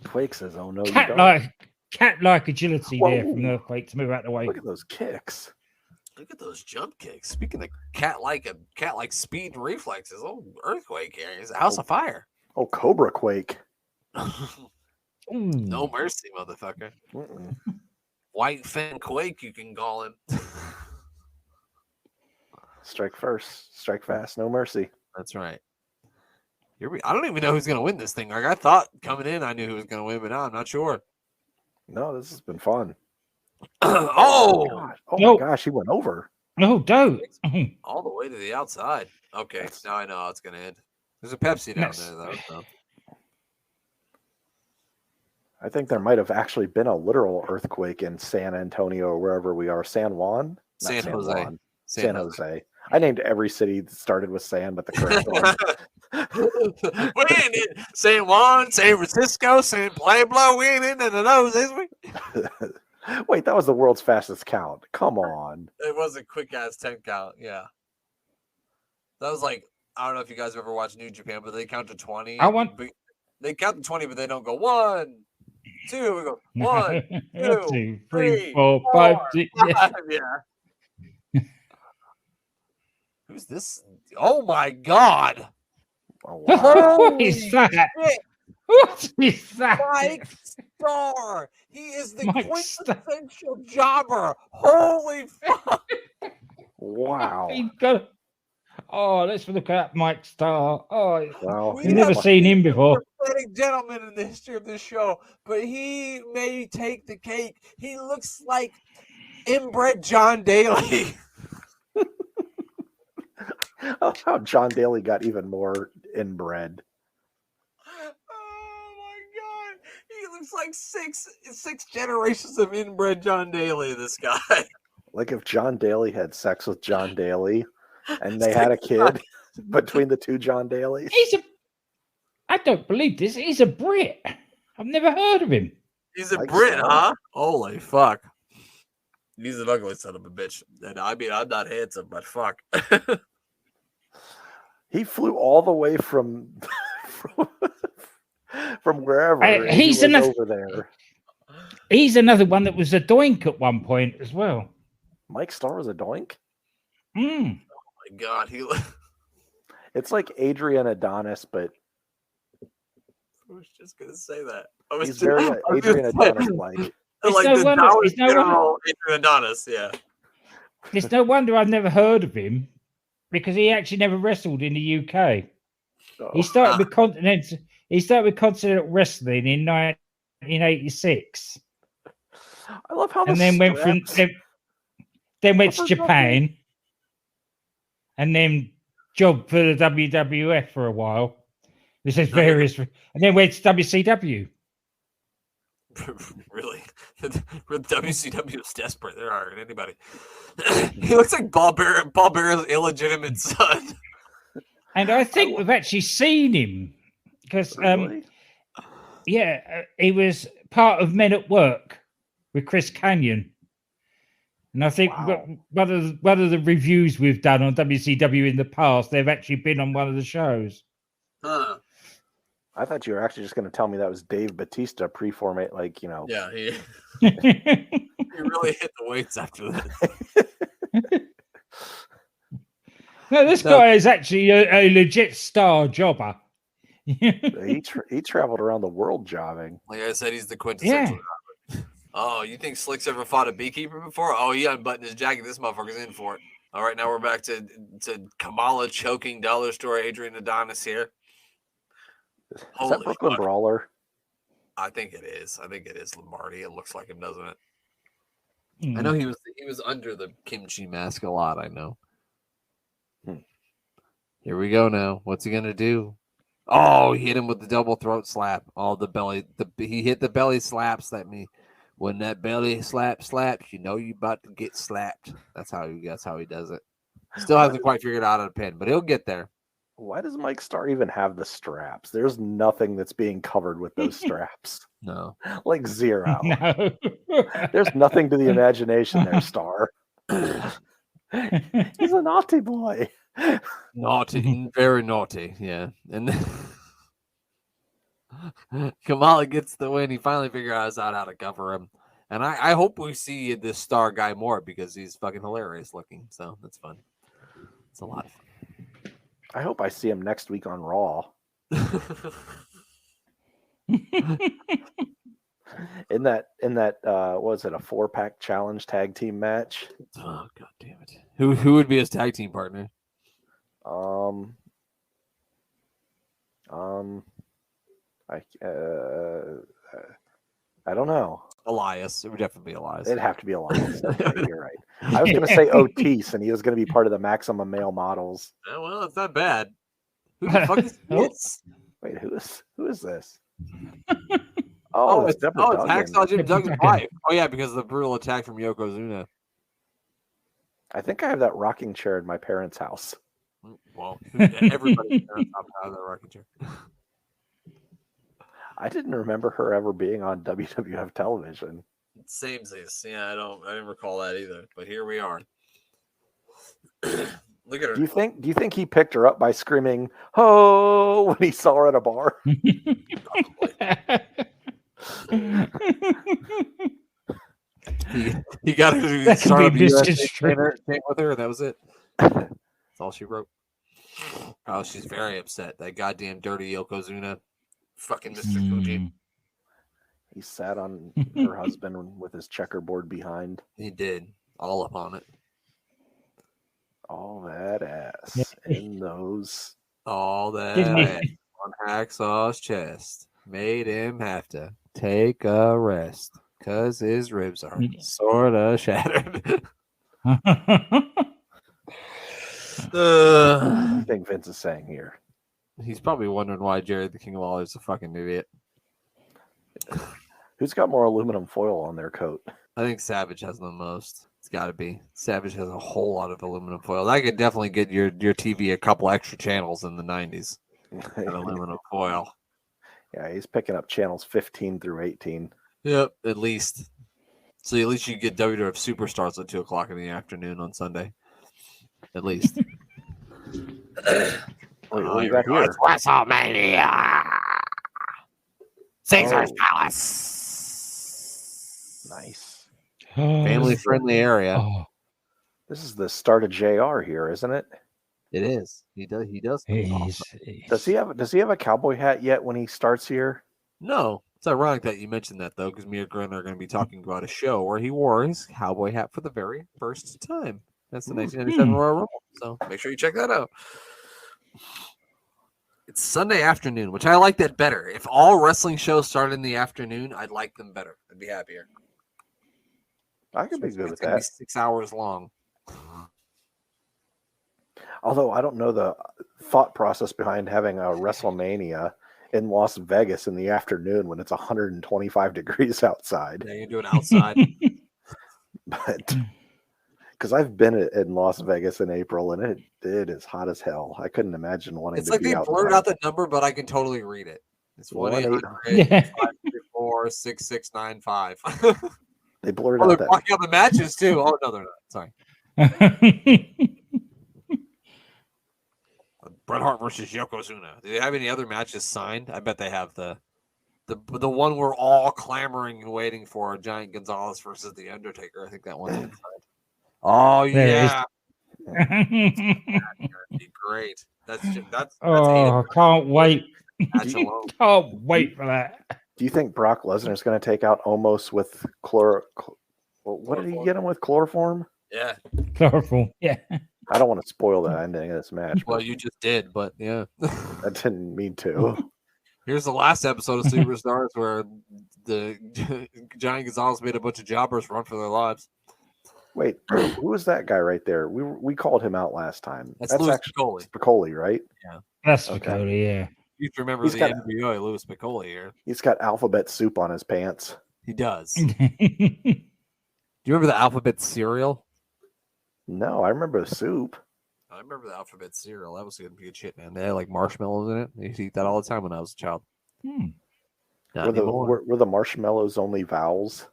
S2: Quake says, oh, no, you don't.
S4: Cat-like agility there
S2: Whoa.
S4: from Earthquake to move out of the way.
S2: Look at those kicks.
S3: Look at those jump kicks. Speaking of cat-like speed and reflexes, Earthquake here is a house of fire.
S2: Oh, Cobra Quake.
S4: Ooh.
S3: No mercy, motherfucker.
S2: Mm-mm.
S3: White Fang Quake, you can call him.
S2: Strike first, strike fast, no mercy.
S3: That's right. I don't even know who's going to win this thing. Like I thought coming in, I knew who was going to win, but now I'm not sure.
S2: No, this has been fun.
S3: Oh!
S2: God. Oh
S4: No.
S2: my gosh, he went over.
S4: No, don't.
S3: All the way to the outside. Okay,
S2: That's-
S3: now I know how it's going to end. There's a Pepsi down
S4: Nice.
S3: there, though. So.
S2: I think there might have actually been a literal earthquake in San Antonio or wherever we are. San Juan? Not
S3: San Jose.
S2: Juan. San Jose. I named every city that started with San, but the correct one.
S3: We ain't in San Juan, San Francisco, San Pueblo. We ain't in none of those, is we?
S2: Wait, that was the world's fastest count. Come on.
S3: It was a quick ass 10 count. Yeah. That was like, I don't know if you guys ever watched New Japan, but they count to 20. They count to 20, but they don't go 1, 2. We go 1, 2,
S4: 2, 3,
S3: 3,
S4: 4, 5, 6. Yeah.
S3: 5. Yeah. Who's this? Oh my God.
S2: Oh, wow.
S4: What is that?
S3: Shit.
S4: What is that?
S3: Mike Starr. He is the
S4: Mike
S3: quintessential jobber. Holy fuck.
S2: Wow.
S4: He's got- Oh, let's look at Mike Starr. Oh,
S2: Wow.
S3: We
S4: you've never
S3: have
S4: seen him before.
S3: Pathetic gentleman in the history of this show, but he may take the cake. He looks like inbred John Daly.
S2: How John Daly got even more inbred.
S3: Oh my God. He looks like six generations of inbred John Daly, this guy.
S2: Like if John Daly had sex with John Daly and they had a kid between the two John Dalys.
S4: I don't believe this. He's a Brit. I've never heard of him.
S3: He's a
S2: Like
S3: Brit,
S2: so.
S3: huh? Holy fuck. He's an ugly son of a bitch. And I mean, I'm not handsome, but fuck.
S2: He flew all the way from wherever. and he
S4: he's
S2: was
S4: enough-
S2: over there.
S4: He's another one that was a doink at one point as well.
S2: Mike Starr was a doink.
S4: Mm.
S3: My God, he.
S2: It's like Adrian Adonis, but
S3: I was just gonna say that. I was
S2: he's
S3: just,
S2: very
S3: I was
S2: Adrian
S3: just saying,
S2: Adonis like.
S4: It's
S3: like
S4: no
S3: the
S4: wonder-
S3: Dallas
S4: it's no wonder-
S3: General Adrian Adonis, yeah.
S4: It's no wonder I've never heard of him because he actually never wrestled in the UK. He started with Continental. He started with Continental Wrestling in 1986,
S2: I love how.
S4: and then went from then went to
S2: What was that
S4: Japan, and then jobbed for the WWF for a while. This is various, and then went to WCW.
S3: Really, WCW is desperate. There aren't anybody. He looks like Paul Bear's illegitimate son.
S4: And I think we've actually seen him because,
S2: Really?
S4: he was part of Men at Work with Chris Canyon. And I think
S2: Wow.
S4: one of the reviews we've done on WCW in the past, they've actually been on one of the shows.
S3: Huh.
S2: I thought you were actually just going to tell me that was Dave Batista pre-formate, like, you know.
S3: Yeah, he
S4: No,
S3: really hit the weights after this.
S4: this
S3: No.
S4: guy is actually a legit star jobber.
S2: He traveled around the world jobbing.
S3: Like I said, he's the quintessential.
S4: Yeah.
S3: Robert. Oh, you think Slick's ever fought a beekeeper before? Oh, he unbuttoned his jacket. This motherfucker's in for it. All right, now we're back to Kamala choking Dollar Store Adrian Adonis here.
S2: Is
S3: Holy
S2: that Brooklyn
S3: fuck.
S2: Brawler?
S3: I think it is. I think it is Lombardi. It looks like him, doesn't it?
S4: Hmm.
S3: I know he was under the kimchi mask a lot. I know. Here we go now. What's he gonna do? Oh, he hit him with the double throat slap. Oh, the belly. He hit the belly slaps. That me. When that belly slaps, you know you about to get slapped. That's how he does it. Still hasn't quite figured out how to pin, but he'll get there.
S2: Why does Mike Starr even have the straps? There's nothing that's being covered with those straps.
S3: No.
S2: Like zero.
S4: No.
S2: There's nothing to the imagination there, Starr. He's a naughty boy.
S3: Naughty, very naughty, yeah. And Kamala gets the win. He finally figures out how to cover him. And I hope we see this Star guy more because he's fucking hilarious looking. So that's fun. It's a lot of
S2: I hope I see him next week on Raw.
S3: fun.
S2: In that was it a 4-pack challenge tag team match?
S3: Oh, god damn it. Who would be his tag team partner?
S2: I don't know.
S3: Elias. It would definitely be Elias.
S2: It'd have to be Elias. Okay, you're right. I was going to say Otis, and he was going to be part of the Maximum Male Models.
S3: Oh, well, it's not bad. Who the fuck is this?
S2: Wait, who is this? Oh, it's Deborah
S3: it's
S2: Duggan.
S3: Hacksaw Jim Duggan's wife. Oh yeah, because of the brutal attack from Yokozuna.
S2: I think I have that rocking chair in my parents' house.
S3: Well, everybody's parents have that rocking chair.
S2: I didn't remember her ever being on WWF television.
S3: Same as yeah, I didn't recall that either. But here we are. Look at her.
S2: Do you think he picked her up by screaming "Ho!" when he saw her at a bar?
S3: He got her to
S4: That could
S3: start
S4: be
S3: a USA
S4: misconstrued.
S3: chant with her, and that was it. That's all she wrote. Oh, she's very upset. That goddamn dirty Yokozuna. Fucking Mr. Fuji.
S2: He sat on her husband with his checkerboard behind.
S3: He did. All up on it.
S2: All that ass in those.
S3: All that
S4: Didn't he-
S3: ass on Hacksaw's chest made him have to take a rest because his ribs are sort of shattered.
S2: What do you think Vince is saying here?
S3: He's probably wondering why Jerry the King of Lawler is a fucking idiot.
S2: Who's got more aluminum foil on their coat?
S3: I think Savage has the most. It's got to be. Savage has a whole lot of aluminum foil. That could definitely get your TV a couple extra channels in the 90s. That aluminum foil.
S2: Yeah, he's picking up channels 15 through 18.
S3: Yep, at least. So at least you get WWF Superstars at 2 o'clock in the afternoon on Sunday. At least.
S2: Wait, what do you got here?
S3: It's WrestleMania. Caesar's
S2: Oh.
S3: Palace.
S2: Nice.
S3: Family friendly area.
S4: Oh,
S2: This is the start of JR here, isn't it?
S3: It is. He does. He does.
S4: he's-
S2: Does he have a cowboy hat yet when he starts here?
S3: No. It's ironic that you mentioned that though, because me and Grin are going to be talking about a show where he wore his cowboy hat for the very first time. That's the 1997 Royal Rumble. So make sure you check that out. It's Sunday afternoon, which I like that better. If all wrestling shows started in the afternoon, I'd like them better. I'd be happier.
S2: I could be good with
S3: It's gonna be
S2: that.
S3: 6 hours long.
S2: Although I don't know the thought process behind having a WrestleMania in Las Vegas in the afternoon when it's 125 degrees outside.
S3: Yeah, you do it outside.
S2: But because I've been in Las Vegas in April and it is hot as hell. I couldn't imagine wanting
S3: It's
S2: to
S3: like
S2: be
S3: they
S2: out.
S3: blurred out the number, but I can totally read it. It's 1-800-534-6695.
S2: They blurred
S3: Oh,
S2: out
S3: they're
S2: that.
S3: blocking out the matches too. Oh no, they're not. Sorry. Bret Hart versus Yokozuna. Do they have any other matches signed? I bet they have the one we're all clamoring and waiting for, Giant Gonzalez versus The Undertaker. I think that one's been signed. Oh
S4: There it is.
S3: yeah, that'd be great. That's
S4: Oh, can't wait.
S3: match alone.
S4: Can't wait for that.
S2: Do you think Brock Lesnar is going to take out Omos with what did he get him with? Chloroform?
S3: Yeah.
S4: Chloroform. Yeah.
S2: I don't want to spoil the ending of this match.
S3: Well,
S2: But
S3: you just did, but yeah.
S2: I didn't mean to.
S3: Here's the last episode of Superstars where the Giant Gonzalez made a bunch of jobbers run for their lives.
S2: Wait, who was that guy right there? We called him out last time.
S3: That's Louis
S2: actually
S3: Piccoli.
S2: Spicoli, right?
S4: That's
S2: Okay.
S4: okay. Yeah.
S3: You remember
S2: He's
S3: the
S2: got-
S3: NWO Louis Piccoli here.
S2: He's got alphabet soup on his pants.
S3: He does. Do you remember the alphabet cereal?
S2: No, I remember the soup.
S3: I remember the alphabet cereal. That was good shit, man. They had like marshmallows in it. I used to eat that all the time when I was a child. Not anymore.
S2: Were the marshmallows only vowels?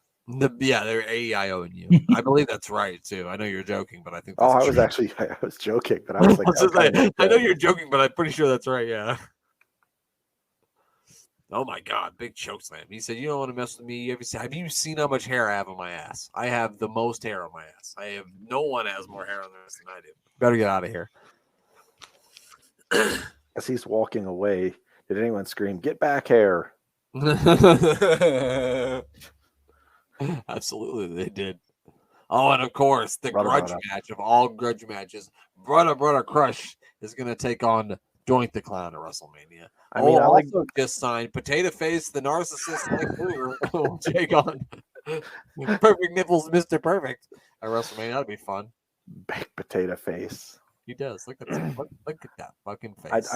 S3: Yeah, they're A-E-I-O and U. I believe that's right too. I know you're joking, but I think
S2: Oh,
S3: that's
S2: I was
S3: true.
S2: actually I was joking, but I was like,
S3: I was just like,
S2: okay,
S3: I know you're joking, but I'm pretty sure that's right. Yeah. Oh my God, big choke slam. He said, "You don't want to mess with me. Have you seen how much hair I have on my ass? I have the most hair on my ass. No one has more hair on their ass than I do. Better get out of here."
S2: As he's walking away, did anyone scream, "Get back here"?
S3: Absolutely, they did. Oh, and of course, the
S2: Brother,
S3: grudge
S2: brother.
S3: match of all grudge matches. Brother Crush is going to take on Doink the Clown at WrestleMania.
S2: I mean, I like
S3: also just signed Potato Face, the narcissist Lex Luger, will take on Perfect Nipples, Mr. Perfect at WrestleMania. That'd be fun.
S2: baked potato face.
S3: He does. Look at that. Look at that fucking face.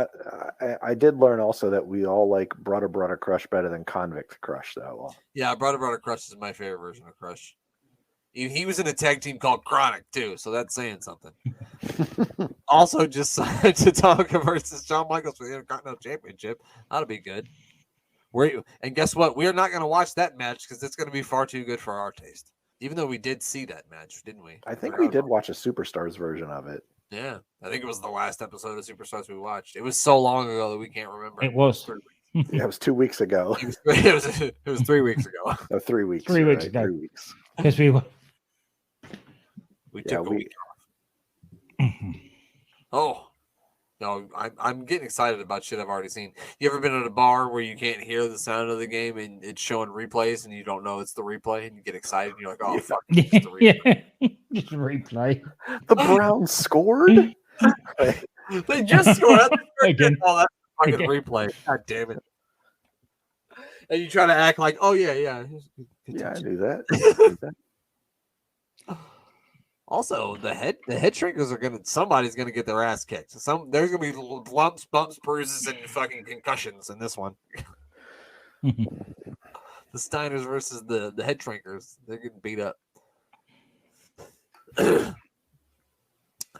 S2: I did learn also that we all like Brother Crush better than Convict Crush, though.
S3: Yeah, Brother Crush is my favorite version of Crush. He was in a tag team called Chronic too, so that's saying something. Also, just signed Tatanka versus Shawn Michaels for the Intercontinental Championship. That'll be good. And guess what? We are not going to watch that match because it's going to be far too good for our taste. Even though we did see that match, didn't we?
S2: I think we did watch a Superstars version of it.
S3: Yeah, I think it was the last episode of Superstars we watched. It was so long ago that we can't remember.
S4: It was.
S2: Yeah, it was 2 weeks ago.
S3: It was 3 weeks ago.
S2: No, 3 weeks.
S4: 3
S2: you're
S4: weeks
S2: right,
S4: ago.
S2: 3 weeks.
S4: Because we were.
S3: We
S2: Yeah,
S3: took a
S2: we-
S3: week off. Oh, no, I'm getting excited about shit I've already seen. You ever been at a bar where you can't hear the sound of the game and it's showing replays and you don't know it's the replay and you get excited and you're like, oh, fuck, it's the replay.
S4: Yeah. Just replay.
S2: The Browns scored.
S3: They just scored.
S4: Again.
S3: Oh, that's a fucking
S4: Again.
S3: replay. God damn it. And you try to act like, oh, yeah.
S2: Yeah, I knew that.
S3: Also, the head shrinkers are somebody's gonna get their ass kicked. There's gonna be lumps, bumps, bruises, and fucking concussions in this one. The Steiners versus the head shrinkers. They're getting beat up. I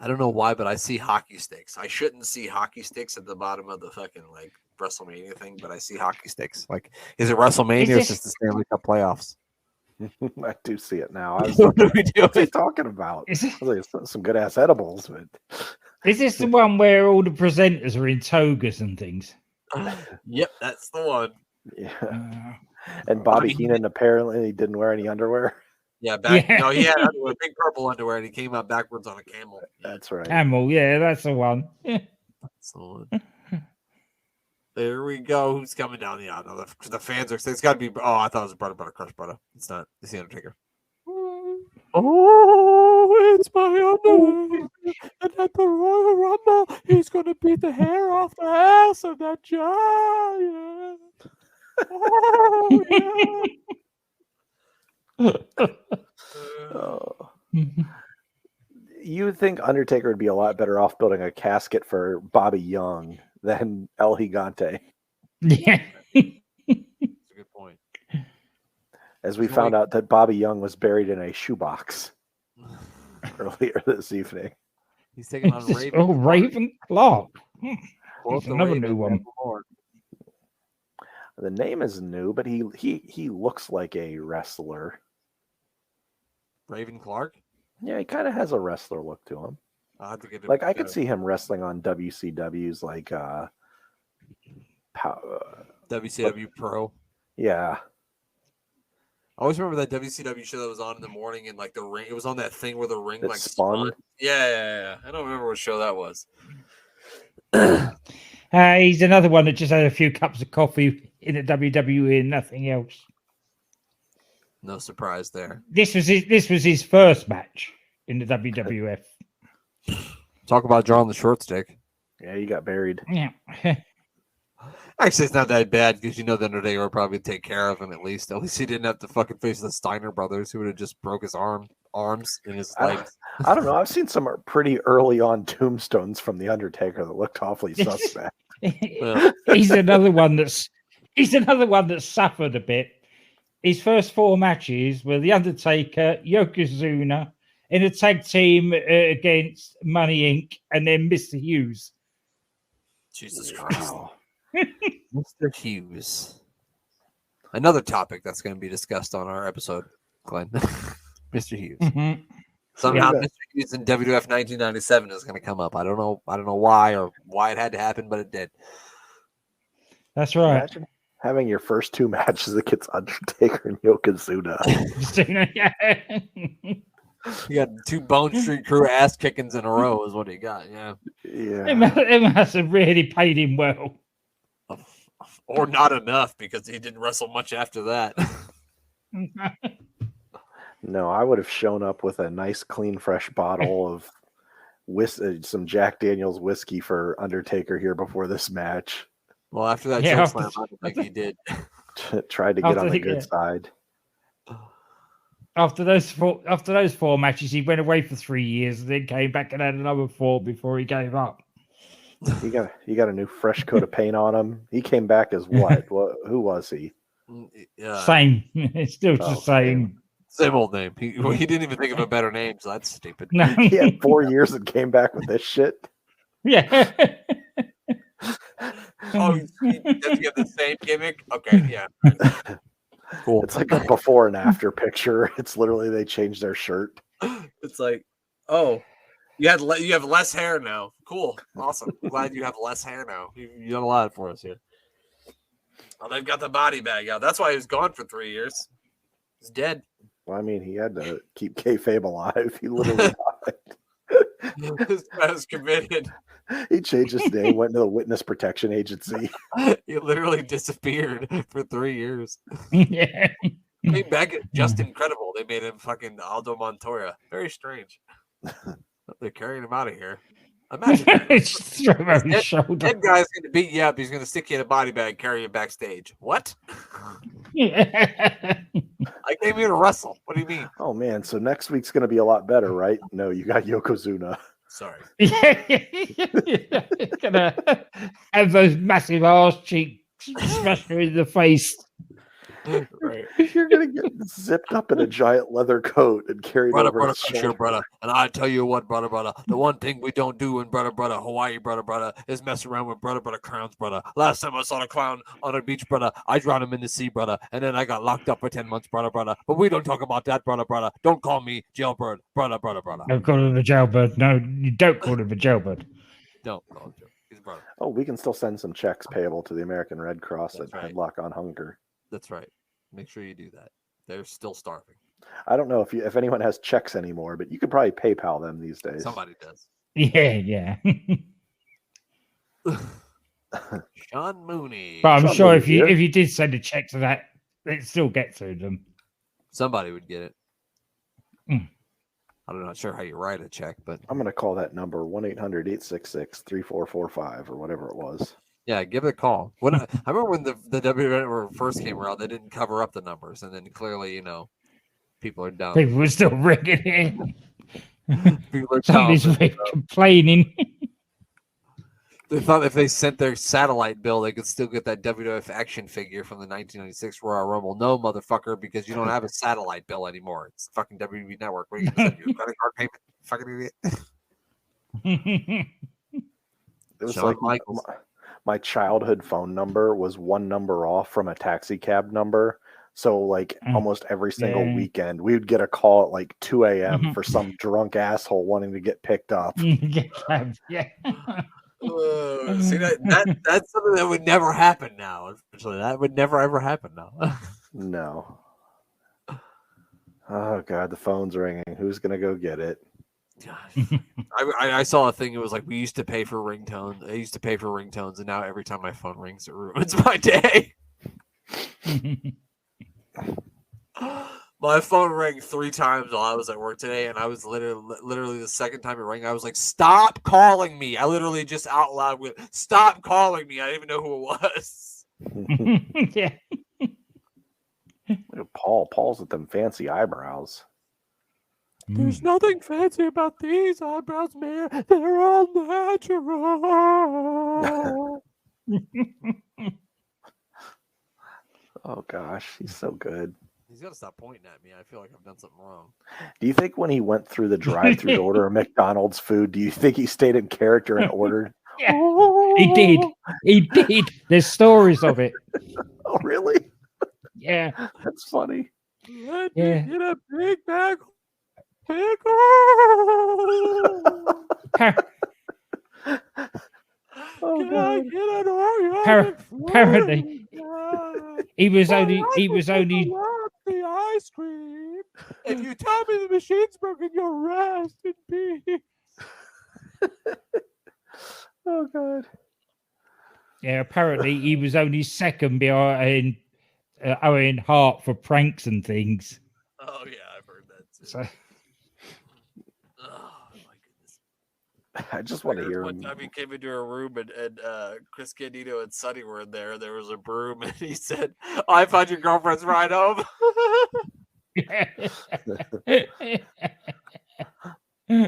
S3: don't know why, but I see hockey sticks. I shouldn't see hockey sticks at the bottom of the fucking like WrestleMania thing, but I see hockey sticks. Like, is it WrestleMania or is this the Stanley Cup playoffs?
S2: I do see it now. I was
S3: What
S2: like,
S3: are we
S2: what's he
S3: doing?
S2: talking about?
S4: Is,
S2: I was like, some good ass edibles, but
S4: is this the one where all the presenters are in togas and things?
S3: Yep, that's the one.
S2: yeah.
S4: Uh,
S2: And Bobby Heenan apparently didn't wear any underwear.
S3: Yeah,
S4: Yeah.
S3: No, he had underwear, big purple underwear, and he came out backwards on a camel.
S2: That's right.
S4: Camel, yeah, that's the one. Yeah.
S3: So there we go. Who's coming down the aisle? No, the fans are. It's got to be. Oh, I thought it was Brother Crush Brother. It's not. It's the Undertaker. Oh, it's my underwear. And at the Royal Rumble, he's going to beat the hair off the ass of that giant. Oh, yeah.
S2: Oh. You would think Undertaker would be a lot better off building a casket for Bobby Young than El Gigante,
S4: Yeah.
S3: That's a good point.
S2: as we
S3: Right.
S2: found out that Bobby Young was buried in a shoebox earlier this evening.
S3: He's taking on Raven.
S4: Oh, Raven Clark.
S3: Both the
S4: another
S3: Ravens
S4: new one.
S3: and the Lord.
S2: The name is new, but he looks like a wrestler.
S3: Raven Clark.
S2: Yeah, he kind of has a wrestler look to him.
S3: I'll have to get
S2: Like I could see him wrestling on WCW's like
S3: WCW Pro.
S2: yeah.
S3: I always remember that WCW show that was on in the morning and like the ring. It was on that thing where the ring
S2: That
S3: like
S2: spun?
S3: Yeah. I don't remember what show that was.
S4: He's another one that just had a few cups of coffee in the WWE and nothing else.
S3: No surprise there.
S4: This was his first match in the WWF.
S3: Talk about drawing the short stick.
S2: Yeah, he got buried.
S4: Yeah.
S3: Actually, it's not that bad because the Undertaker would probably take care of him at least. At least he didn't have to fucking face the Steiner brothers who would have just broke his arms and his legs.
S2: I don't know. I've seen some pretty early on tombstones from the Undertaker that looked awfully suspect.
S4: He's another one that's suffered a bit. His first 4 matches were The Undertaker, Yokozuna, in a tag team against Money Inc., and then Mr. Hughes.
S3: Jesus Christ.
S2: Wow.
S3: Mr. Hughes. Another topic that's going to be discussed on our episode, Glenn. Mr. Hughes.
S4: Mhm.
S3: Somehow
S2: Yeah.
S3: Mr. Hughes in WWF 1997 is going to come up. I don't know why or why it had to happen, but it did.
S4: That's right.
S2: Imagine having your first 2 matches against Undertaker and Yokozuna.
S3: You got 2 Bone Street Crew ass kickings in a row is what he got. Yeah.
S2: Yeah.
S4: It must have really paid him well.
S3: Or not enough because he didn't wrestle much after that.
S2: No, I would have shown up with a nice, clean, fresh bottle of some Jack Daniels whiskey for Undertaker here before this match.
S3: Well, after that
S4: Yeah,
S3: choke
S4: after-
S3: slam, I don't think he did.
S2: Tried to get on the
S4: After-
S2: good
S4: yeah.
S2: side.
S4: After those 4 matches, he went away for 3 years and then came back and had another 4 before he gave up.
S2: He got a new fresh coat of paint on him. He came back as what? Who was he?
S3: Yeah,
S4: Same. It's still the
S2: Oh,
S4: same.
S3: same old name. He didn't even think of a better name, so that's stupid.
S4: No.
S2: He had 4 years and came back with this shit.
S4: Yeah.
S3: Oh, does he have the same gimmick? Okay, yeah. Cool.
S2: It's like a before and after picture. It's literally they changed their shirt.
S3: It's like, oh, you have less hair now. Cool, awesome. Glad you have less hair now. You done a lot for us here. Oh, they've got the body bag out. That's why he was gone for 3 years. He's dead.
S2: Well, I mean, he had to keep kayfabe alive. He literally died.
S3: This guy was committed.
S2: He changed his name, went to the Witness Protection Agency.
S3: He literally disappeared for 3 years.
S4: Yeah.
S3: Came back just incredible. They made him fucking Aldo Montoya. Very strange. They're carrying him out of here. Imagine that.
S4: Just throw him over his
S3: Dead
S4: shoulder.
S3: guy's going to beat you up. He's going to stick you in a body bag, carry you backstage. What?
S4: Yeah.
S3: I came here to wrestle. What do you mean?
S2: Oh man, so next week's gonna be a lot better, right? No, you got Yokozuna.
S3: Sorry.
S4: It's gonna have those massive arse cheeks smashed her in the face.
S3: Right.
S2: You're gonna get zipped up in a giant leather coat and carried over his
S3: Sure,
S2: shoulder.
S3: brother. And I tell you what, brother. The one thing we don't do in brother, Hawaii, brother, is mess around with brother, crowns, brother. Last time I saw a clown on a beach, brother, I drowned him in the sea, brother. And then I got locked up for 10 months, brother. But we don't talk about that, brother. Don't call me jailbird, brother.
S4: Don't call him a jailbird. No, you don't call him a jailbird.
S3: Don't call him jailbird. He's a brother.
S2: Oh, we can still send some checks payable to the American Red Cross
S3: That's
S2: at
S3: right.
S2: Headlock on Hunger.
S3: That's right. Make sure you do that. They're still starving.
S2: I don't know if anyone has checks anymore, but you could probably PayPal them these days.
S3: Somebody does.
S4: Yeah.
S3: Sean Mooney.
S4: But I'm
S2: Somebody
S4: sure
S2: here.
S4: if you did send a check to that, it'd still get to them.
S3: Somebody would get it.
S4: Mm.
S3: I'm not sure how you write a check, but
S2: I'm gonna call that number 1-800-866-3445 or whatever it was.
S3: yeah, give it a call. When I remember when the WWE first came around, they didn't cover up the numbers, and then clearly, people are dumb.
S4: People were still ringing in.
S3: People are dumb.
S4: Somebody's complaining.
S3: They thought if they sent their satellite bill, they could still get that WWF action figure from the 1996 Royal Rumble. No, motherfucker, because you don't have a satellite bill anymore. It's fucking WWE Network. What are you going to send you? A credit card payment? Fucking idiot.
S2: It was
S3: Shawn
S2: like
S3: Michaels.
S2: my childhood phone number was one number off from a taxi cab number. So like
S4: Mm.
S2: almost every single
S4: Yeah.
S2: weekend, we would get a call at like 2 a.m.
S4: Mhm.
S2: for some drunk asshole wanting to get picked up.
S4: Yeah.
S3: See that's something that would never happen now. Unfortunately, that would never ever happen now.
S2: No. Oh God, the phone's ringing. Who's gonna go get it?
S3: I saw a thing. It was like we used to pay for ringtones. I used to pay for ringtones, and now every time my phone rings, it ruins my day. My phone rang 3 times while I was at work today, and I was literally the second time it rang, I was like, "Stop calling me!" I literally just out loud went, "Stop calling me!" I didn't even know who it was.
S4: Yeah.
S2: Look at Paul's with them fancy eyebrows.
S3: There's nothing fancy about these eyebrows, man. They're all natural.
S2: Oh gosh, he's so good.
S3: He's got to stop pointing at me. I feel like I've done something wrong.
S2: Do you think when he went through the drive-through to order a McDonald's food, do you think he stayed in character and ordered?
S4: Yeah. He did. He did. There's stories of it.
S2: Oh, really?
S4: Yeah.
S2: That's funny.
S3: Let
S4: Yeah.
S3: me get a Big Mac pickle.
S4: Par-
S2: Oh,
S3: Can I
S2: God.
S3: get an Oreo?
S4: apparently,
S3: McFlurry?
S4: he was
S3: My
S4: only. He
S3: husband
S4: was only.
S3: wants the ice cream. If you tell me the machine's broken, you'll rest in peace.
S2: Oh God.
S4: Yeah. Apparently, he was only second behind Owen Hart for pranks and things.
S3: Oh yeah, I've heard that too.
S4: So.
S3: Oh my goodness.
S2: I just want to hear
S3: One
S2: him.
S3: time he came into a room and Chris Candido and Sonny were in there. There was a broom and he said, "I found your girlfriend's ride home."
S2: Oh, man.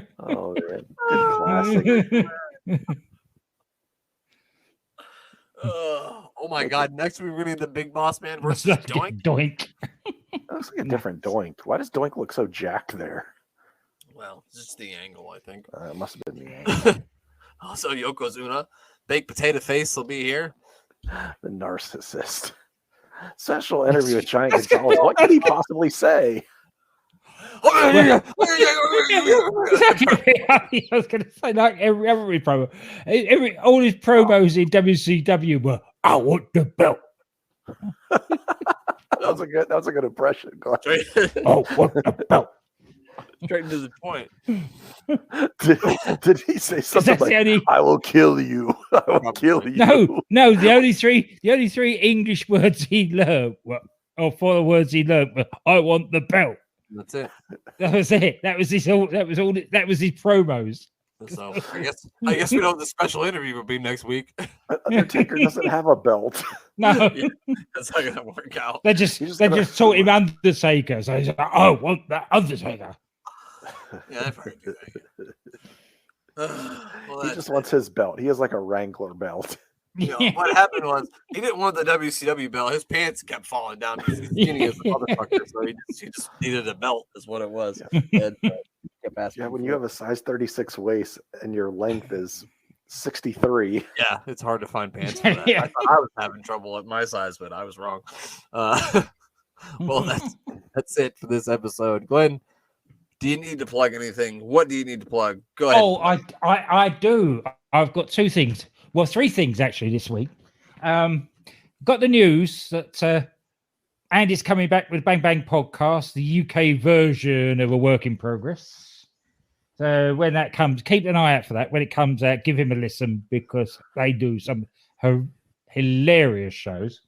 S2: Good classic.
S3: Oh my God! Next week we're gonna get the Big Boss Man versus Doink.
S4: Doink.
S2: That looks like a different Doink. Why does Doink look so jacked there?
S3: Well, it's just the angle, I think.
S2: It must have been the angle.
S3: Also, Yokozuna, baked potato face will be here.
S2: The narcissist. Special interview with Giant Gonzalez. What could he possibly say?
S4: I was going to say, like every other promo, all his promos in WCW were, "I want the belt.
S2: That was a good impression. Go ahead.
S3: Straight,
S4: I want the belt."
S3: straight to the point.
S2: Did he say
S4: 'Cause
S2: something
S4: that's
S2: like,
S4: the only,
S2: "I will kill you. I will kill you"?
S4: no, the only three English words he learned were, or 4 words he learned were, "I want the belt."
S3: That's it.
S4: That was it. That was his promos.
S3: So I guess we know what the special interview will be next week.
S2: Undertaker doesn't have a belt.
S4: No,
S3: Yeah, that's not gonna work out.
S4: they just taught him Undertaker. So he's like, "I want that Undertaker."
S3: Yeah, I've heard that. Well,
S2: He
S3: that-
S2: just wants his belt. He has like a Wrangler belt.
S3: you know, what happened was he didn't want the WCW belt. His pants kept falling down because he's skinny as a motherfucker. So he just needed a belt, is what it was. And, kept asking
S2: Yeah, when
S3: for
S2: you
S3: it.
S2: have a size 36 waist and your length is 63.
S3: Yeah, it's hard to find pants for that.
S4: Yeah.
S3: I thought I was having trouble at my size, but I was wrong. Well, that's it for this episode. Glenn, do you need to plug anything? What do you need to plug? Go ahead.
S4: Oh, I do. I've got 2 things. Well, 3 things actually this week. Got the news that Andy's coming back with Bang Bang Podcast, the UK version of A Work in Progress. So when that comes, keep an eye out for that. When it comes out, give him a listen because they do some hilarious shows.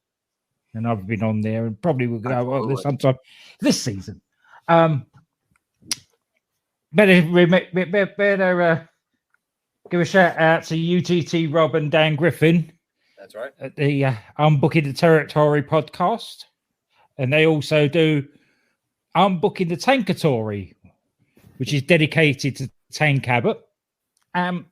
S4: And I've been on there and probably will go on there
S3: Absolutely.
S4: sometime this season. Better give a shout out to UTT Rob and Dan Griffin
S3: That's right.
S4: at the Unbooking the Territory podcast. And they also do Unbooking the Tankatory, which is dedicated to Tank Abbott. Dan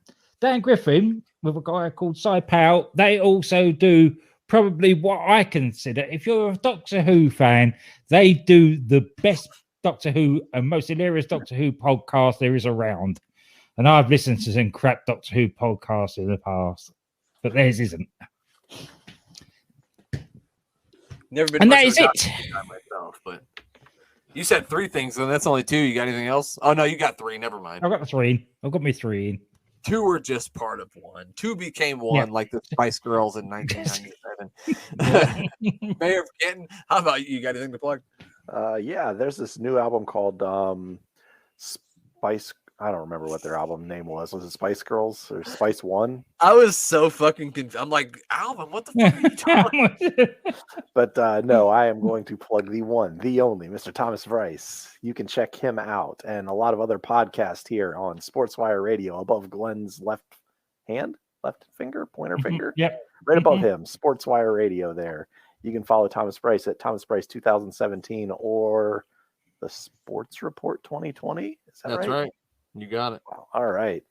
S4: Griffin, with a guy called Cy Powell, they also do probably what I consider, if you're a Doctor Who fan, they do the best Doctor Who and most hilarious Doctor Who podcast there is around. And I've listened to some crap Doctor Who podcasts in the past, but theirs isn't.
S3: Never been.
S4: And
S3: much
S4: that
S3: of
S4: is
S3: a
S4: it.
S3: guy myself, but you said 3 things, and that's only 2. You got anything else? Oh no, you got 3. Never mind.
S4: I've got the 3 in. I've got my 3 in.
S3: 2 were just part of 1. 2 became 1, like the Spice Girls in 1997. Mayor of Canton, how about you? You got anything to plug?
S2: Yeah, there's this new album called Spice. I don't remember what their album name was. Was it Spice Girls or Spice One?
S3: I was so fucking confused. I'm like, Alvin, what the fuck are you talking
S2: But no, I am going to plug the one, the only, Mr. Thomas Vrice. You can check him out and a lot of other podcasts here on Sportswire Radio above Glenn's left finger, pointer finger.
S4: Yep.
S2: Right above him, Sportswire Radio there. You can follow Thomas Vrice at Thomas Vrice 2017 or the Sports Report 2020. Is that
S3: That's right. You got it.
S2: Wow. All right.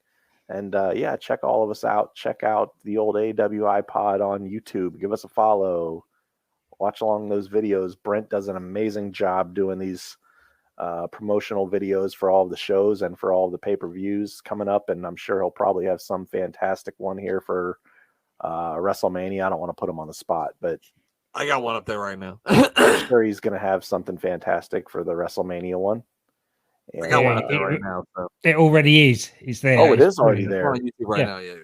S2: And yeah, check all of us out. Check out the old AWI pod on YouTube. Give us a follow. Watch along those videos. Brent does an amazing job doing these promotional videos for all of the shows and for all of the pay-per-views coming up. And I'm sure he'll probably have some fantastic one here for WrestleMania. I don't want to put him on the spot, but
S3: I got one up there right now.
S2: I'm sure he's going to have something fantastic for the WrestleMania one.
S3: I got one
S4: Yeah,
S3: up there right now. So.
S4: It already is. It's there.
S2: Oh, it is already
S3: It's
S2: there.
S3: on YouTube right
S4: Yeah.
S3: now. Yeah.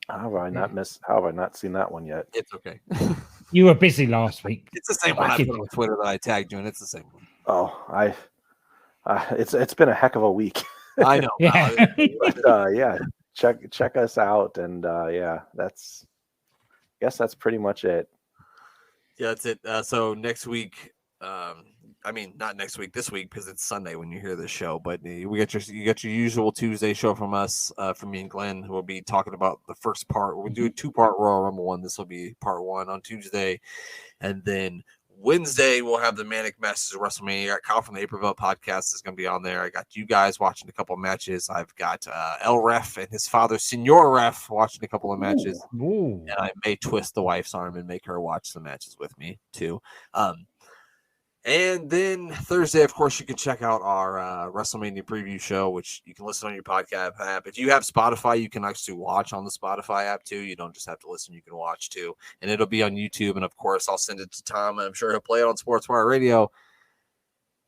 S2: How have I not seen that one yet?
S3: It's okay.
S4: You were busy last week.
S3: It's the same one I put on Twitter that I tagged you, and it's the same one.
S2: Oh, it's been a heck of a week.
S3: I know.
S4: Yeah.
S2: But yeah, check us out, and yeah, that's pretty much it.
S3: Yeah, that's it. So next week, I mean, not next week, this week, because it's Sunday when you hear this show. But you got your usual Tuesday show from us, from me and Glenn. We'll be talking about the first part. We'll do a 2-part Royal Rumble one. This will be part 1 on Tuesday, and then Wednesday we'll have the Manic Masters of WrestleMania. I got Kyle from the April podcast is going to be on there. I got you guys watching a couple of matches. I've got El Ref and his father, Senor Ref, watching a couple of matches.
S4: Ooh.
S3: And I may twist the wife's arm and make her watch the matches with me too. And then Thursday, of course, you can check out our WrestleMania preview show, which you can listen on your podcast app. If you have Spotify, you can actually watch on the Spotify app too. You don't just have to listen, you can watch too. And it'll be on YouTube. And of course, I'll send it to Tom, and I'm sure he'll play it on Sportswire Radio.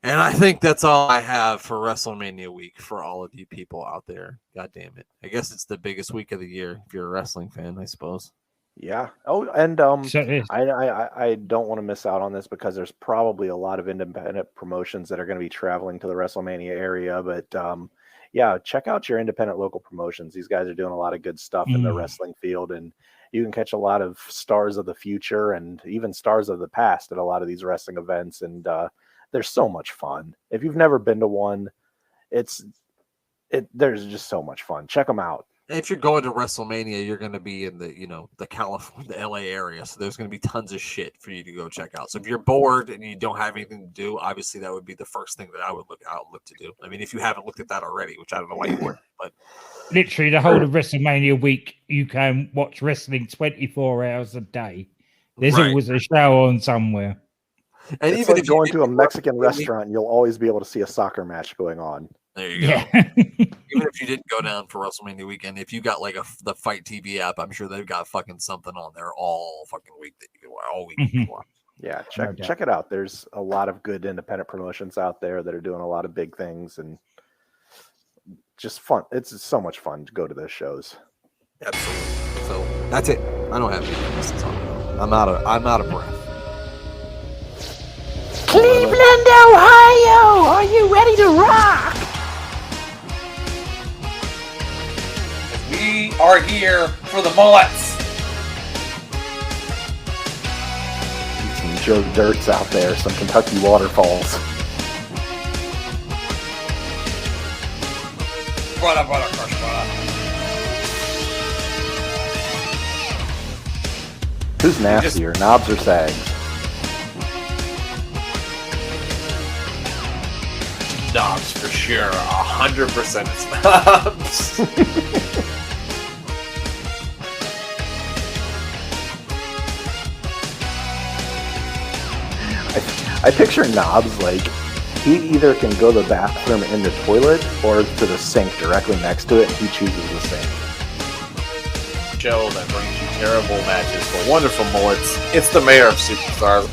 S3: And I think that's all I have for WrestleMania week for all of you people out there. God damn it. I guess it's the biggest week of the year if you're a wrestling fan, I suppose.
S2: Yeah. Oh, and
S4: So it is.
S2: I don't want to miss out on this because there's probably a lot of independent promotions that are going to be traveling to the WrestleMania area. But yeah, check out your independent local promotions. These guys are doing a lot of good stuff in the wrestling field, and you can catch a lot of stars of the future and even stars of the past at a lot of these wrestling events. And they're so much fun. If you've never been to one, there's just so much fun. Check them out.
S3: If you're going to WrestleMania, you're going to be in the California, the LA area. So there's going to be tons of shit for you to go check out. So if you're bored and you don't have anything to do, obviously that would be the first thing that I would look to do. I mean, if you haven't looked at that already, which I don't know why you would, but
S4: Literally the whole of WrestleMania week, you can watch wrestling 24 hours a day. There's
S3: Right.
S4: always a show on somewhere.
S3: and
S2: It's
S3: even
S2: like
S3: if
S2: going
S3: you
S2: to a
S3: didn't-
S2: Mexican restaurant, you'll always be able to see a soccer match going on.
S3: there you go.
S4: Yeah.
S3: Even if you didn't go down for WrestleMania weekend, if you got like the Fight TV app, I'm sure they've got fucking something on there all fucking week that you can watch, all week you can watch.
S2: Yeah,
S4: doubt.
S2: check it out. There's a lot of good independent promotions out there that are doing a lot of big things and just fun. It's so much fun to go to those shows.
S3: Absolutely. So that's it. I don't have anything else to talk about. I'm out of breath.
S5: Cleveland, Ohio, are you ready to rock?
S1: We are here for the mullets.
S2: Some Joe Dirts out there, some Kentucky waterfalls.
S1: Brother, crush, brother.
S2: Who's nastier, Knobs or Sags?
S1: Knobs for sure. 100% it's knobs.
S2: I picture Knobs like he either can go to the bathroom in the toilet or to the sink directly next to it, and he chooses the sink.
S1: Show that brings you terrible matches but wonderful mullets. It's the mayor of superstars.